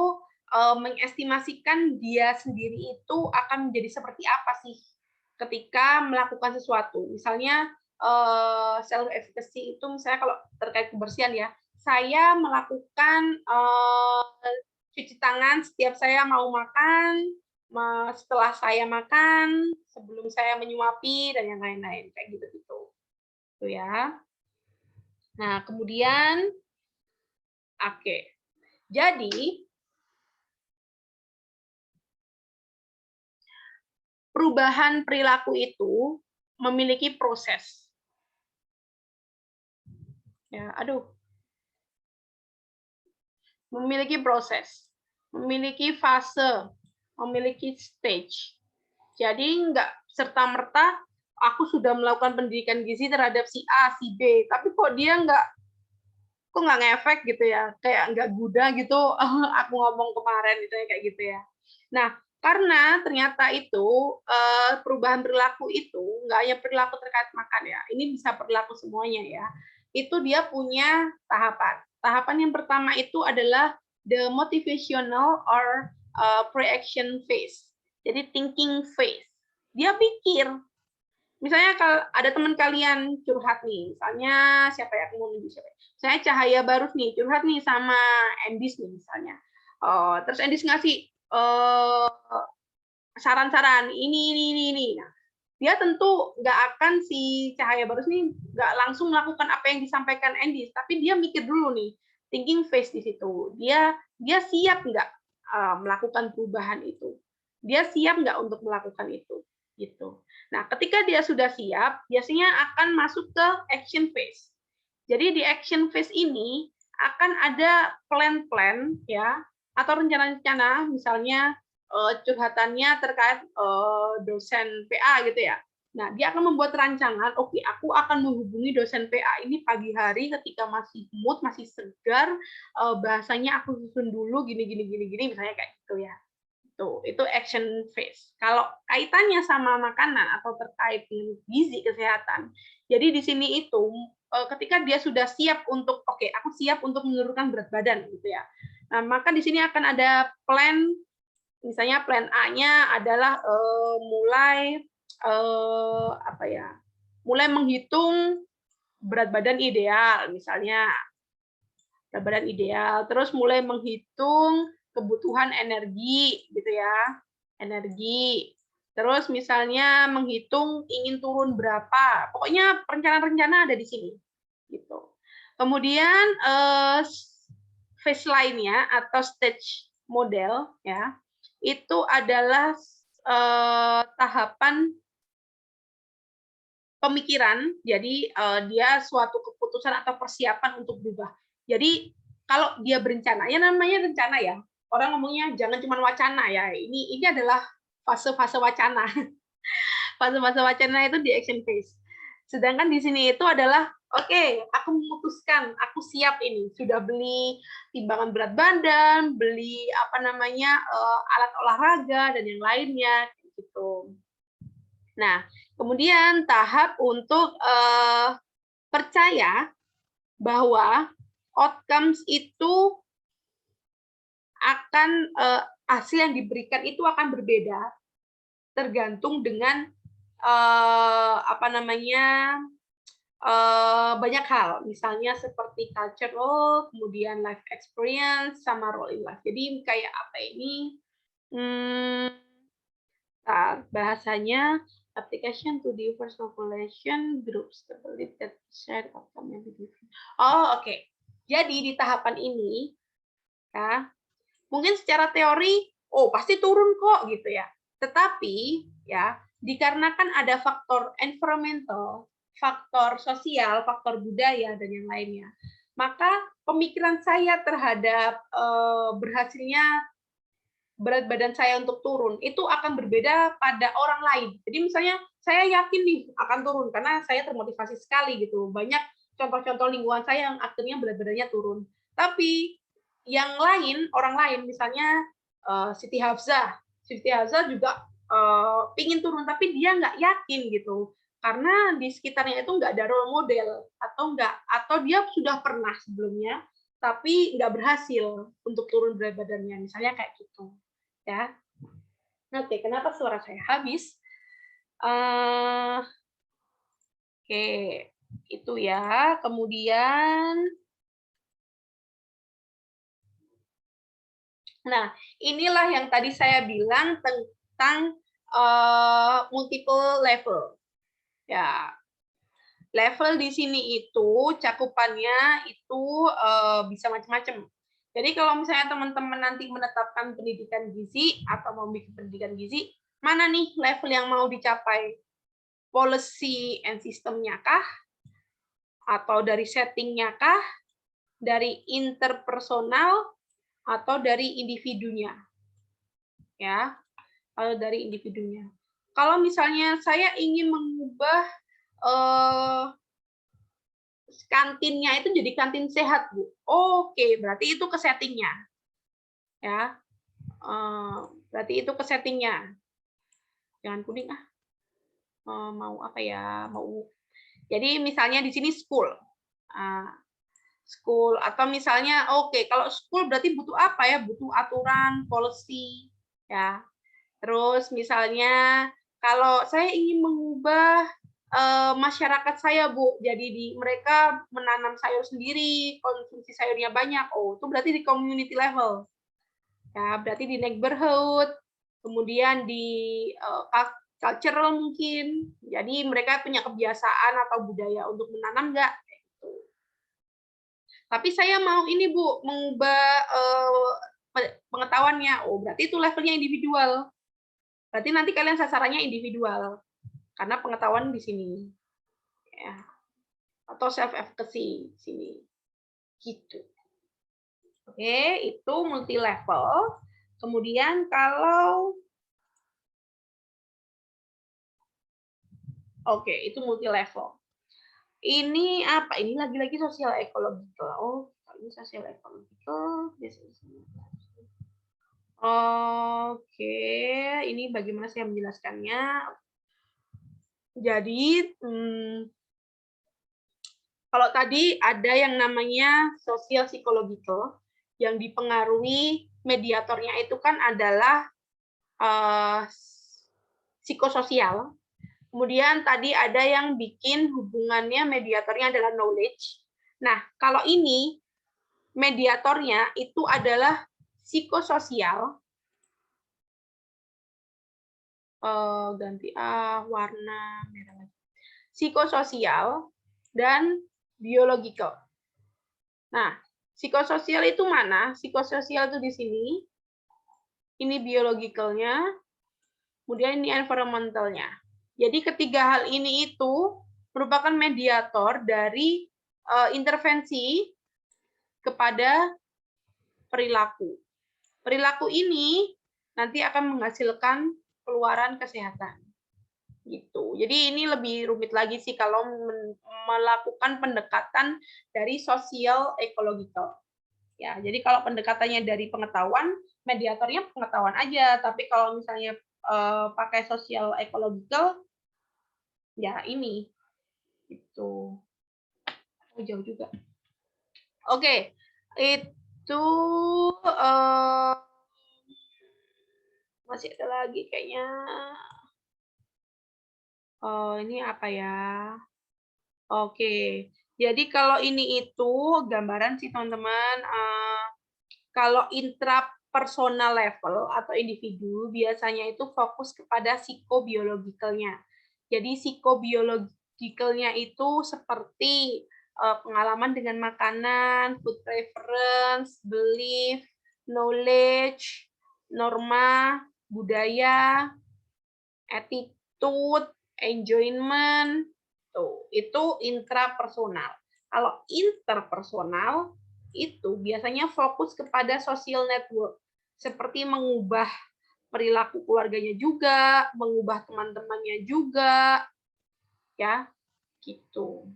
mengestimasikan dia sendiri itu akan menjadi seperti apa sih ketika melakukan sesuatu. Misalnya self-efficacy itu misalnya kalau terkait kebersihan ya, saya melakukan cuci tangan setiap saya mau makan, setelah saya makan, sebelum saya menyuapi, dan yang lain-lain. Kayak gitu-gitu. Tuh ya. Nah, kemudian, oke. Jadi, perubahan perilaku itu memiliki proses. Ya, memiliki proses, memiliki fase, memiliki stage. Jadi nggak serta-merta aku sudah melakukan pendidikan gizi terhadap si A, si B, tapi kok dia kok nggak ngefek gitu ya, kayak nggak guna gitu, aku ngomong kemarin itu kayak gitu ya. Nah, karena ternyata itu perubahan perilaku itu nggak hanya perilaku terkait makan ya, ini bisa perilaku semuanya ya. Itu dia punya tahapan. Tahapan yang pertama itu adalah the motivational or pre-action phase. Jadi thinking phase. Dia pikir, misalnya kalau ada teman kalian curhat nih, misalnya siapa ya, aku mau nunjuk siapa? Saya Cahaya Barus nih curhat nih sama Endis nih misalnya. Terus Endis ngasih saran-saran ini. Nah, dia tentu nggak akan si Cahaya Barus nih nggak langsung melakukan apa yang disampaikan Endis, tapi dia mikir dulu nih, thinking phase di situ. Dia siap nggak melakukan perubahan itu? Dia siap nggak untuk melakukan itu? Gitu. Nah, ketika dia sudah siap, biasanya akan masuk ke action phase. Jadi di action phase ini akan ada plan-plan ya atau rencana-rencana, misalnya curhatannya terkait dosen PA gitu ya. Nah, dia akan membuat rancangan, oke, aku akan menghubungi dosen PA ini pagi hari ketika masih mood, masih segar, bahasanya aku susun dulu gini, misalnya kayak gitu ya. Itu action phase. Kalau kaitannya sama makanan atau terkait dengan gizi kesehatan, jadi di sini itu ketika dia sudah siap untuk, oke, aku siap untuk menurunkan berat badan gitu ya. Nah, maka di sini akan ada plan. Misalnya plan A-nya adalah mulai mulai menghitung berat badan ideal, misalnya berat badan ideal, terus mulai menghitung kebutuhan energi, gitu ya, energi. Terus misalnya menghitung ingin turun berapa, pokoknya rencana-rencana ada di sini, gitu. Kemudian phase lainnya atau stage model ya, itu adalah tahapan pemikiran, jadi dia suatu keputusan atau persiapan untuk berubah. Jadi kalau dia berencana, ya namanya rencana ya. Orang ngomongnya jangan cuma wacana ya. Ini adalah fase-fase wacana. Fase-fase wacana itu di action phase. Sedangkan di sini itu adalah oke, aku memutuskan, aku siap ini. Sudah beli timbangan berat badan, beli alat olahraga dan yang lainnya gitu. Nah, kemudian tahap untuk percaya bahwa outcomes itu akan hasil yang diberikan itu akan berbeda tergantung dengan banyak hal, misalnya seperti cultural, kemudian life experience, sama role in life. Jadi kayak apa ini? Bahasanya application to diverse population groups, the belief that share outcome may be different. Oke. Jadi di tahapan ini ya, Mungkin secara teori, oh pasti turun kok gitu ya. Tetapi ya, dikarenakan ada faktor environmental, faktor sosial, faktor budaya dan yang lainnya, maka pemikiran saya terhadap berhasilnya berat badan saya untuk turun itu akan berbeda pada orang lain. Jadi misalnya saya yakin nih akan turun karena saya termotivasi sekali gitu. Banyak contoh-contoh lingkungan saya yang akhirnya berat badannya turun. Tapi yang lain, orang lain misalnya Siti Hafsah. Siti Hafsah juga pingin turun tapi dia nggak yakin gitu. Karena di sekitarnya itu nggak ada role model atau dia sudah pernah sebelumnya tapi nggak berhasil untuk turun berat badannya. Misalnya kayak gitu ya. Oke, kenapa suara saya habis? Oke, itu ya. Kemudian, nah inilah yang tadi saya bilang tentang multiple level. Ya, level di sini itu cakupannya itu bisa macam-macam. Jadi kalau misalnya teman-teman nanti menetapkan pendidikan gizi atau mau bikin pendidikan gizi, mana nih level yang mau dicapai? Policy and sistemnya kah? Atau dari settingnya kah? Dari interpersonal atau dari individunya? Ya, kalau dari individunya. Kalau misalnya saya ingin mengubah kantinnya itu jadi kantin sehat, Bu. Oke, berarti itu ke settingnya. Ya, berarti itu ke settingnya. Jangan kuning ah. Mau apa ya? Mau. Jadi misalnya di sini school. School atau misalnya kalau school berarti butuh apa ya? Butuh aturan, policy, ya. Terus misalnya kalau saya ingin mengubah masyarakat saya, Bu, jadi mereka menanam sayur sendiri, konsumsi sayurnya banyak. Oh, itu berarti di community level. Ya, berarti di neighborhood, kemudian di cultural mungkin. Jadi mereka punya kebiasaan atau budaya untuk menanam nggak? Tapi saya mau ini Bu, mengubah pengetahuannya. Oh, berarti itu levelnya individual. Berarti nanti kalian sasarannya individual. Karena pengetahuan di sini. Ya. Atau self efficacy di sini. Gitu. Oke, itu multi level. Kemudian kalau itu multi level. Ini apa? Ini lagi-lagi sosial ekological. Oh, ini sosial ekological. Oke, ini bagaimana saya menjelaskannya? Jadi, kalau tadi ada yang namanya sosial psychological, yang dipengaruhi mediatornya itu kan adalah psikososial. Kemudian tadi ada yang bikin hubungannya mediatornya adalah knowledge. Nah, kalau ini mediatornya itu adalah psikososial. Ganti warna merah lagi. Psikososial dan biological. Nah, psikososial itu mana? Psikososial itu di sini. Ini biologicalnya, kemudian ini environmentalnya. Jadi ketiga hal ini itu merupakan mediator dari intervensi kepada perilaku. Perilaku ini nanti akan menghasilkan keluaran kesehatan. Gitu. Jadi ini lebih rumit lagi sih kalau melakukan pendekatan dari sosial ekological. Ya, jadi kalau pendekatannya dari pengetahuan, mediatornya pengetahuan aja. Tapi kalau misalnya pakai sosial ekological, ya ini itu jauh juga. Oke, itu masih ada lagi kayaknya. Ini apa ya? Oke, jadi kalau ini itu gambaran sih teman-teman. Kalau intrapersonal level atau individu biasanya itu fokus kepada psikobiologikalnya. Jadi psikobiologikalnya itu seperti pengalaman dengan makanan, food preference, belief, knowledge, norma, budaya, attitude, enjoyment, tuh, itu intrapersonal. Kalau interpersonal, itu biasanya fokus kepada social network, seperti mengubah perilaku keluarganya juga, mengubah teman-temannya juga, ya, gitu.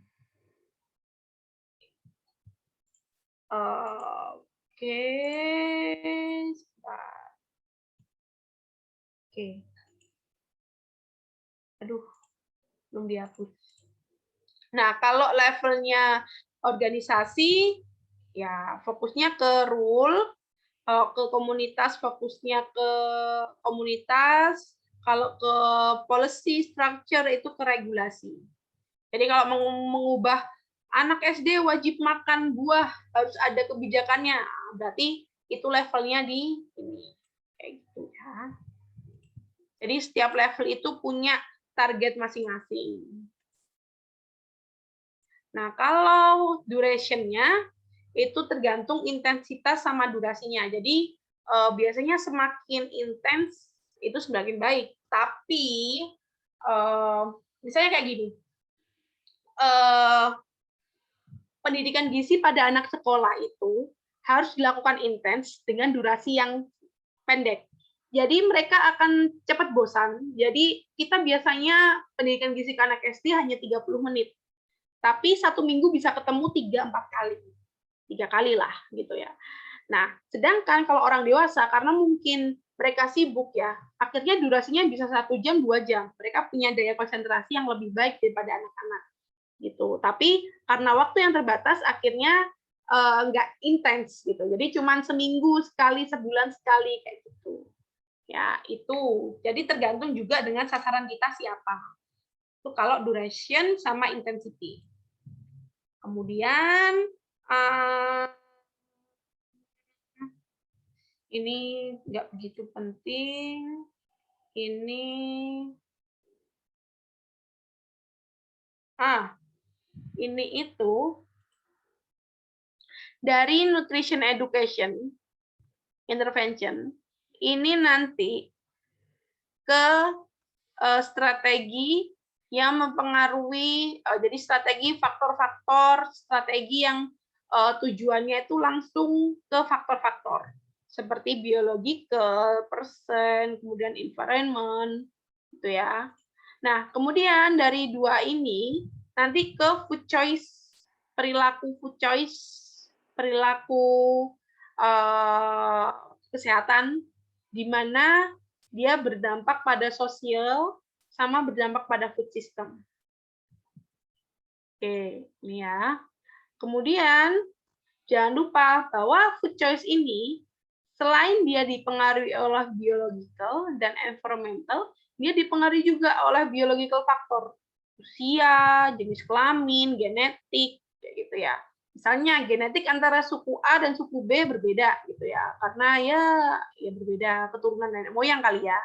Oke, oke. Aduh, belum dihapus. Nah, kalau levelnya organisasi, ya fokusnya ke rule, ke komunitas fokusnya ke komunitas, kalau ke policy structure itu ke regulasi. Jadi kalau mengubah anak SD wajib makan buah, harus ada kebijakannya, berarti itu levelnya di ini. Kayak gitu ya. Jadi setiap level itu punya target masing-masing. Nah, kalau duration-nya itu tergantung intensitas sama durasinya. Jadi biasanya semakin intens itu semakin baik. Tapi misalnya kayak gini, pendidikan gizi pada anak sekolah itu harus dilakukan intens dengan durasi yang pendek. Jadi mereka akan cepat bosan. Jadi kita biasanya pendidikan gizi ke anak SD hanya 30 menit. Tapi 1 minggu bisa ketemu 3-4 kali. 3 kali lah gitu ya. Nah, sedangkan kalau orang dewasa karena mungkin mereka sibuk ya, akhirnya durasinya bisa 1 jam, 2 jam. Mereka punya daya konsentrasi yang lebih baik daripada anak-anak gitu. Tapi karena waktu yang terbatas akhirnya nggak intens gitu. Jadi cuma seminggu sekali, sebulan sekali kayak gitu. Ya, itu. Jadi tergantung juga dengan sasaran kita siapa. Itu kalau duration sama intensity. Kemudian ini nggak begitu penting. Ini ini itu dari nutrition education intervention ini nanti ke strategi yang mempengaruhi, jadi strategi faktor-faktor strategi yang tujuannya itu langsung ke faktor-faktor seperti biological, person, kemudian environment, gitu ya. Nah, kemudian dari 2 ini nanti ke food choice, perilaku food choice, perilaku kesehatan, di mana dia berdampak pada sosial sama berdampak pada food system. Oke, ini ya. Kemudian jangan lupa bahwa food choice ini selain dia dipengaruhi oleh biological dan environmental, dia dipengaruhi juga oleh biological factor, usia, jenis kelamin, genetik, kayak gitu ya. Misalnya genetik antara suku A dan suku B berbeda gitu ya, karena ya berbeda keturunan nenek moyang kali ya,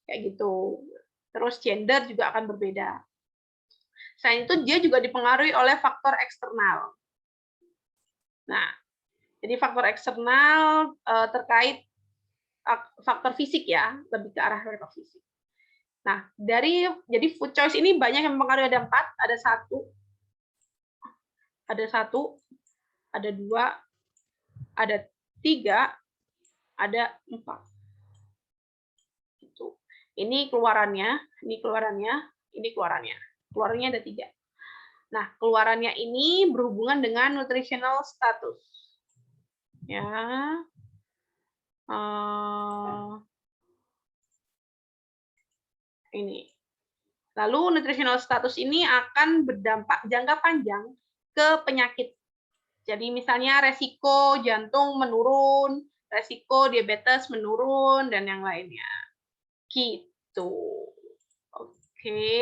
kayak gitu. Terus gender juga akan berbeda. Selain itu dia juga dipengaruhi oleh faktor eksternal. Nah, jadi faktor eksternal terkait faktor fisik ya, lebih ke arah faktor fisik. Nah, jadi food choice ini banyak yang mempengaruhi, ada 4, ada 1, ada 2, ada 3, ada 4. Gitu. Ini keluarannya, ini keluarannya, ini keluarannya. Keluarannya ada 3. Nah, keluarannya ini berhubungan dengan nutritional status. Ya. Ini. Lalu nutritional status ini akan berdampak jangka panjang ke penyakit. Jadi misalnya resiko jantung menurun, resiko diabetes menurun, dan yang lainnya. Gitu. Oke.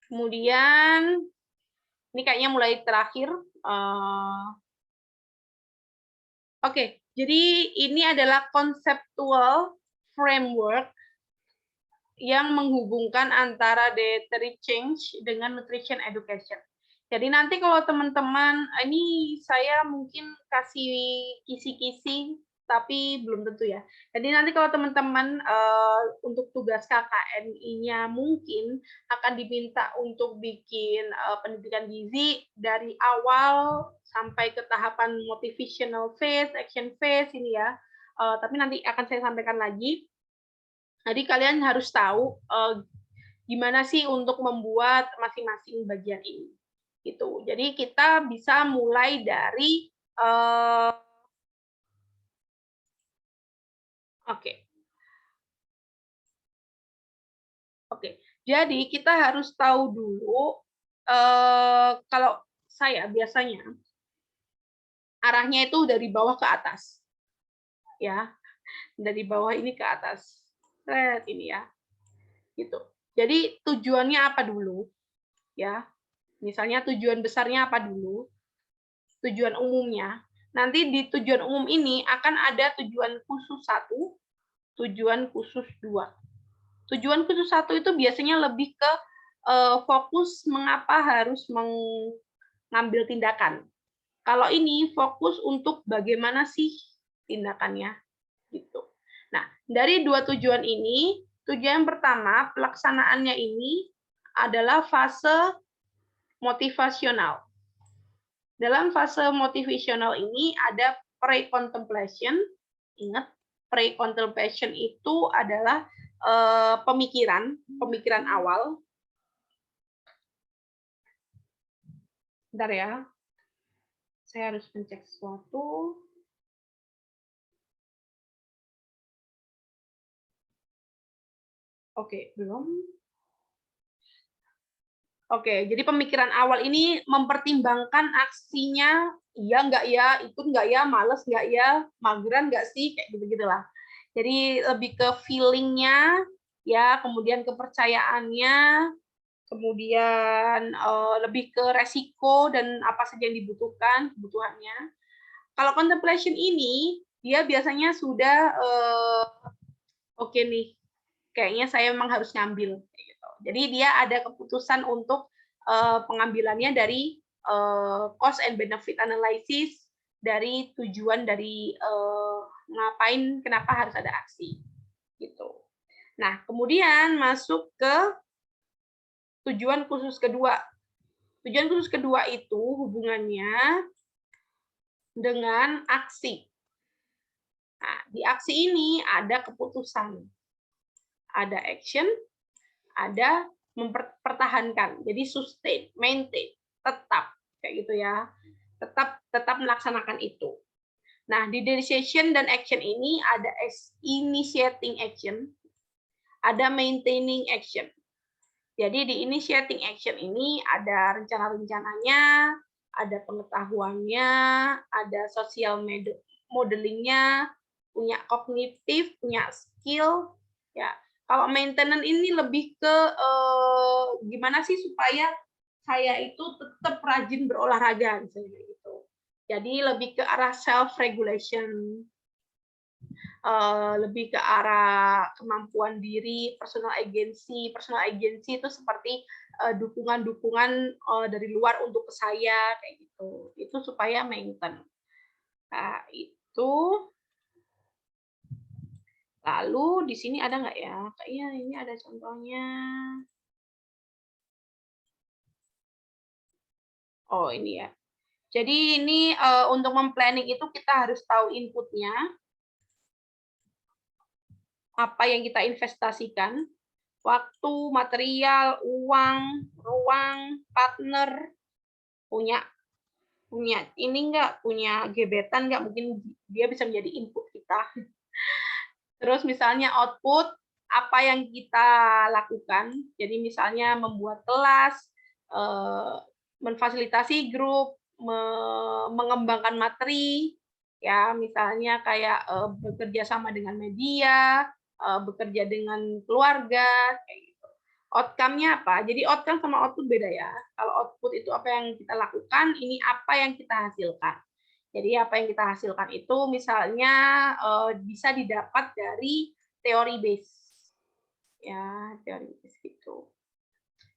Kemudian, ini kayaknya mulai terakhir. Oke, jadi ini adalah conceptual framework yang menghubungkan antara dietary change dengan nutrition education. Jadi nanti kalau teman-teman, ini saya mungkin kasih kisi-kisi, tapi belum tentu ya. Jadi nanti kalau teman-teman untuk tugas KKNI-nya mungkin akan diminta untuk bikin pendidikan gizi dari awal sampai ke tahapan motivational phase, action phase ini ya. Tapi nanti akan saya sampaikan lagi. Jadi kalian harus tahu gimana sih untuk membuat masing-masing bagian ini. Gitu. Jadi kita bisa mulai dari Oke. Jadi kita harus tahu dulu kalau saya biasanya arahnya itu dari bawah ke atas. Ya, dari bawah ini ke atas. Ini ya. Gitu. Jadi tujuannya apa dulu? Ya. Misalnya tujuan besarnya apa dulu? Tujuan umumnya. Nanti di tujuan umum ini akan ada tujuan khusus 1, tujuan khusus 2. Tujuan khusus 1 itu biasanya lebih ke fokus mengapa harus mengambil tindakan. Kalau ini fokus untuk bagaimana sih tindakannya gitu. Nah, dari 2 tujuan ini, tujuan pertama pelaksanaannya ini adalah fase motivasional. Dalam fase motivasional ini ada pre-contemplation. Ingat, pre-contemplation itu adalah pemikiran awal. Bentar ya, saya harus mencek sesuatu. Oke, belum. Oke, jadi pemikiran awal ini mempertimbangkan aksinya, iya nggak ya, itu nggak ya, males nggak ya, mageran nggak sih, kayak gitu-gitulah. Jadi lebih ke feeling-nya, ya, kemudian kepercayaannya, kemudian lebih ke resiko dan apa saja yang dibutuhkan, kebutuhannya. Kalau contemplation ini, dia biasanya sudah oke nih, kayaknya saya memang harus ngambil. Gitu. Jadi dia ada keputusan untuk pengambilannya dari cost and benefit analysis, dari tujuan dari ngapain, kenapa harus ada aksi. Gitu. Nah, kemudian masuk ke tujuan khusus kedua. Tujuan khusus kedua itu hubungannya dengan aksi. Nah, di aksi ini ada keputusan, ada action, ada mempertahankan. Jadi sustain, maintain, tetap kayak gitu ya. Tetap melaksanakan itu. Nah, di decision dan action ini ada initiating action, ada maintaining action. Jadi di initiating action ini ada rencana-rencananya, ada pengetahuannya, ada social modelingnya, punya kognitif, punya skill. Ya, kalau maintenance ini lebih ke gimana sih supaya saya itu tetap rajin berolahraga, misalnya gitu. Jadi lebih ke arah self regulation, lebih ke arah kemampuan diri, personal agency. Personal agency itu seperti dukungan-dukungan dari luar untuk ke saya kayak gitu. Itu supaya maintain. Nah, itu. Lalu di sini ada nggak ya? Kayaknya ini ada contohnya. Oh, ini ya. Jadi ini untuk memplanning itu kita harus tahu inputnya, apa yang kita investasikan, waktu, material, uang, ruang, partner, punya ini nggak, punya gebetan nggak, mungkin dia bisa menjadi input kita. Terus misalnya output, apa yang kita lakukan, jadi misalnya membuat kelas, memfasilitasi grup, mengembangkan materi, ya misalnya kayak bekerja sama dengan media, bekerja dengan keluarga, kayak gitu. Outcome-nya apa? Jadi outcome sama output beda ya. Kalau output itu apa yang kita lakukan, ini apa yang kita hasilkan. Jadi apa yang kita hasilkan itu misalnya bisa didapat dari teori base, ya teori base gitu.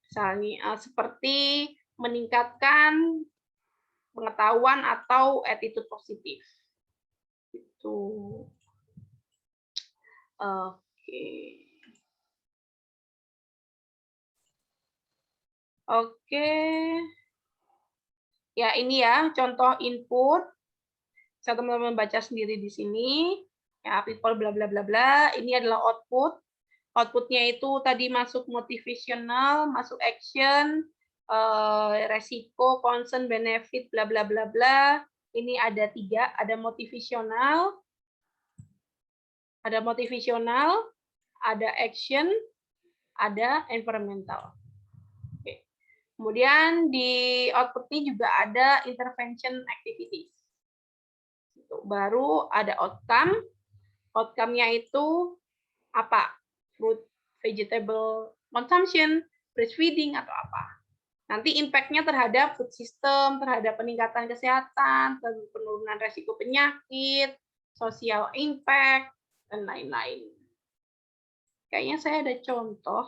Misalnya seperti meningkatkan pengetahuan atau attitude positif. Itu. Oke. Oke. Ya, ini ya contoh input. Bisa teman-teman baca sendiri di sini. Ya, people bla bla bla bla. Ini adalah output. Outputnya itu tadi masuk motivational, masuk action, resiko, concern, benefit, bla bla bla bla. Ini ada 3, ada motivational, ada action, ada environmental. Oke. Kemudian di output ini juga ada intervention activities. Baru ada outcome. Outcome-nya itu apa? Fruit, vegetable consumption, breastfeeding, atau apa. Nanti impact-nya terhadap food system, terhadap peningkatan kesehatan, penurunan resiko penyakit, social impact, dan lain-lain. Kayaknya saya ada contoh.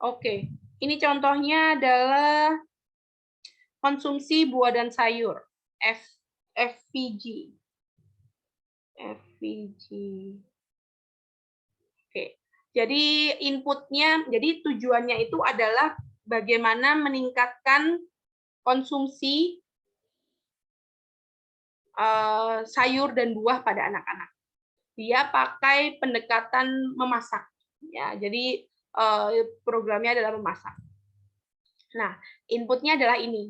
Oke, ini contohnya adalah konsumsi buah dan sayur, FVG. FVG. Oke, jadi inputnya, jadi tujuannya itu adalah bagaimana meningkatkan konsumsi sayur dan buah pada anak-anak. Dia pakai pendekatan memasak, ya. Jadi programnya adalah memasak. Nah, inputnya adalah ini.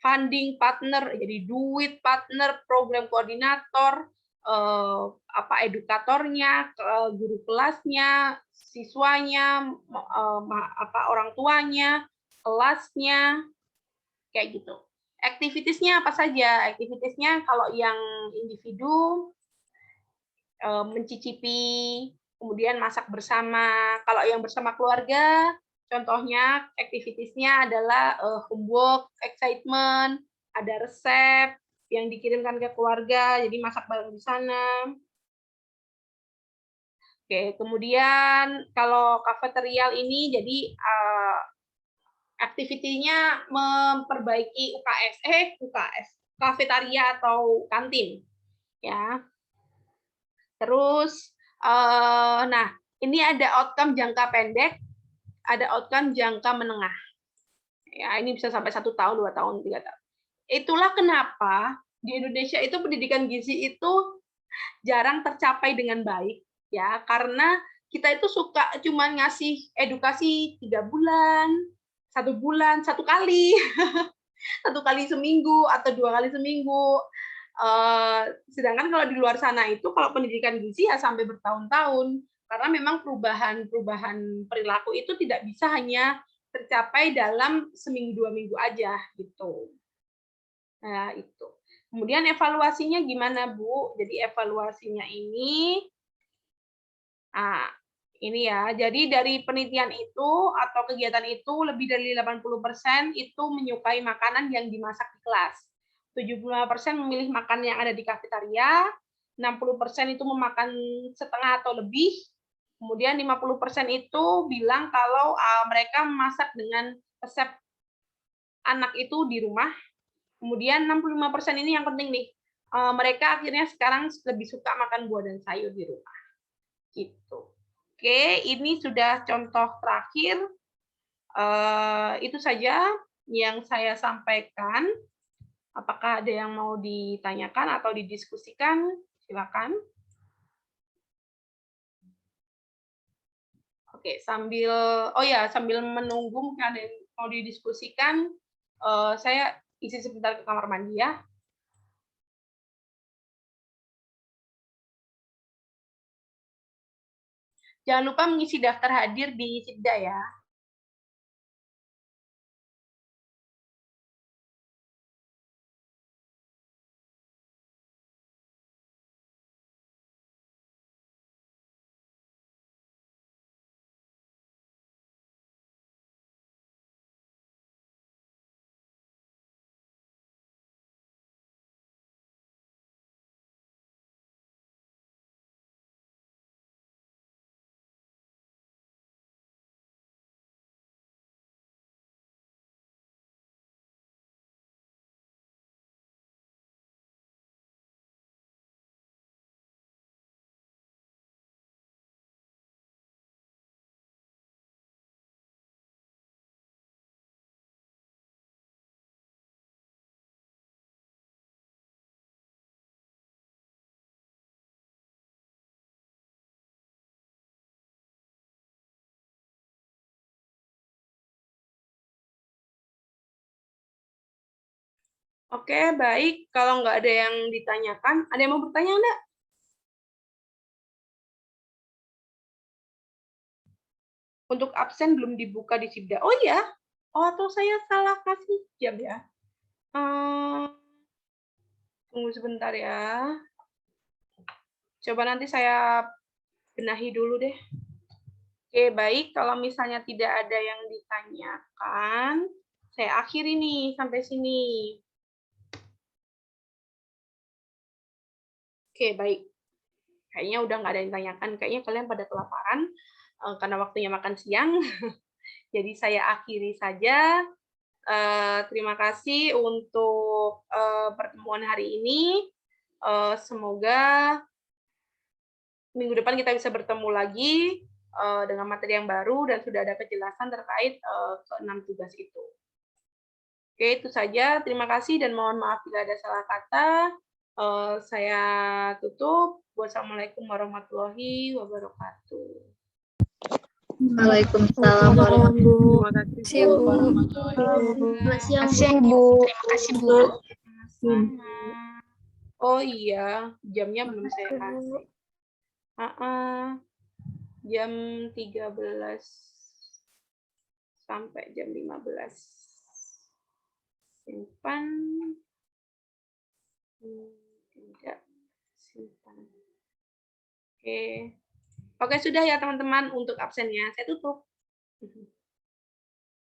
Funding partner, jadi duit partner, program koordinator, edukatornya, guru kelasnya, siswanya, orang tuanya, kelasnya, kayak gitu. Aktivitasnya apa saja? Aktivitasnya kalau yang individu mencicipi, kemudian masak bersama. Kalau yang bersama keluarga, contohnya aktivitasnya adalah homework, excitement, ada resep yang dikirimkan ke keluarga, jadi masak bareng di sana. Oke, kemudian kalau kafeterial ini jadi aktivitinya memperbaiki UKS, kafetaria atau kantin, ya. Terus, nah ini ada outcome jangka pendek, ada outcome jangka menengah. Ya, ini bisa sampai 1 tahun, 2 tahun, 3 tahun. Itulah kenapa di Indonesia itu pendidikan gizi itu jarang tercapai dengan baik, ya, karena kita itu suka cuma ngasih edukasi 3 bulan, 1 bulan, 1 kali, 1 kali seminggu atau 2 kali seminggu. Sedangkan kalau di luar sana itu kalau pendidikan gizi ya sampai bertahun-tahun, karena memang perubahan perilaku itu tidak bisa hanya tercapai dalam seminggu 2 minggu aja gitu. Nah, itu. Kemudian evaluasinya gimana, Bu? Jadi evaluasinya ini ini ya. Jadi dari penelitian itu atau kegiatan itu lebih dari 80% itu menyukai makanan yang dimasak di kelas. 75% memilih makan yang ada di kafetaria, 60% itu memakan setengah atau lebih, kemudian 50% itu bilang kalau mereka memasak dengan resep anak itu di rumah, kemudian 65% ini yang penting nih, mereka akhirnya sekarang lebih suka makan buah dan sayur di rumah. Gitu. Oke, ini sudah contoh terakhir. Itu saja yang saya sampaikan. Apakah ada yang mau ditanyakan atau didiskusikan? Silakan. Oke, sambil menunggu mungkin ada yang mau didiskusikan, saya isi sebentar ke kamar mandi ya. Jangan lupa mengisi daftar hadir di Sibda ya. Oke, baik. Kalau nggak ada yang ditanyakan, ada yang mau bertanya enggak? Untuk absen belum dibuka di Sibda. Oh iya, oh atau saya salah kasih jam ya. Tunggu sebentar ya. Coba nanti saya benahi dulu deh. Oke, baik. Kalau misalnya tidak ada yang ditanyakan, saya akhiri nih sampai sini. Oke, baik. Kayaknya udah nggak ada yang ditanyakan. Kayaknya kalian pada kelaparan karena waktunya makan siang. Jadi saya akhiri saja. Terima kasih untuk pertemuan hari ini. Semoga minggu depan kita bisa bertemu lagi dengan materi yang baru dan sudah ada kejelasan terkait ke-6 tugas itu. Oke, itu saja. Terima kasih dan mohon maaf bila ada salah kata. Saya tutup. Wassalamualaikum warahmatullahi wabarakatuh. Waalaikumsalam warahmatullahi wabarakatuh. Terima kasih, Bu. Terima kasih, Bu. Sama. Oh iya, jamnya belum saya kasih. Jam 13 sampai jam 15. Simpan. Tidak simpan. Oke. Oke, sudah ya teman-teman untuk absennya. Saya tutup.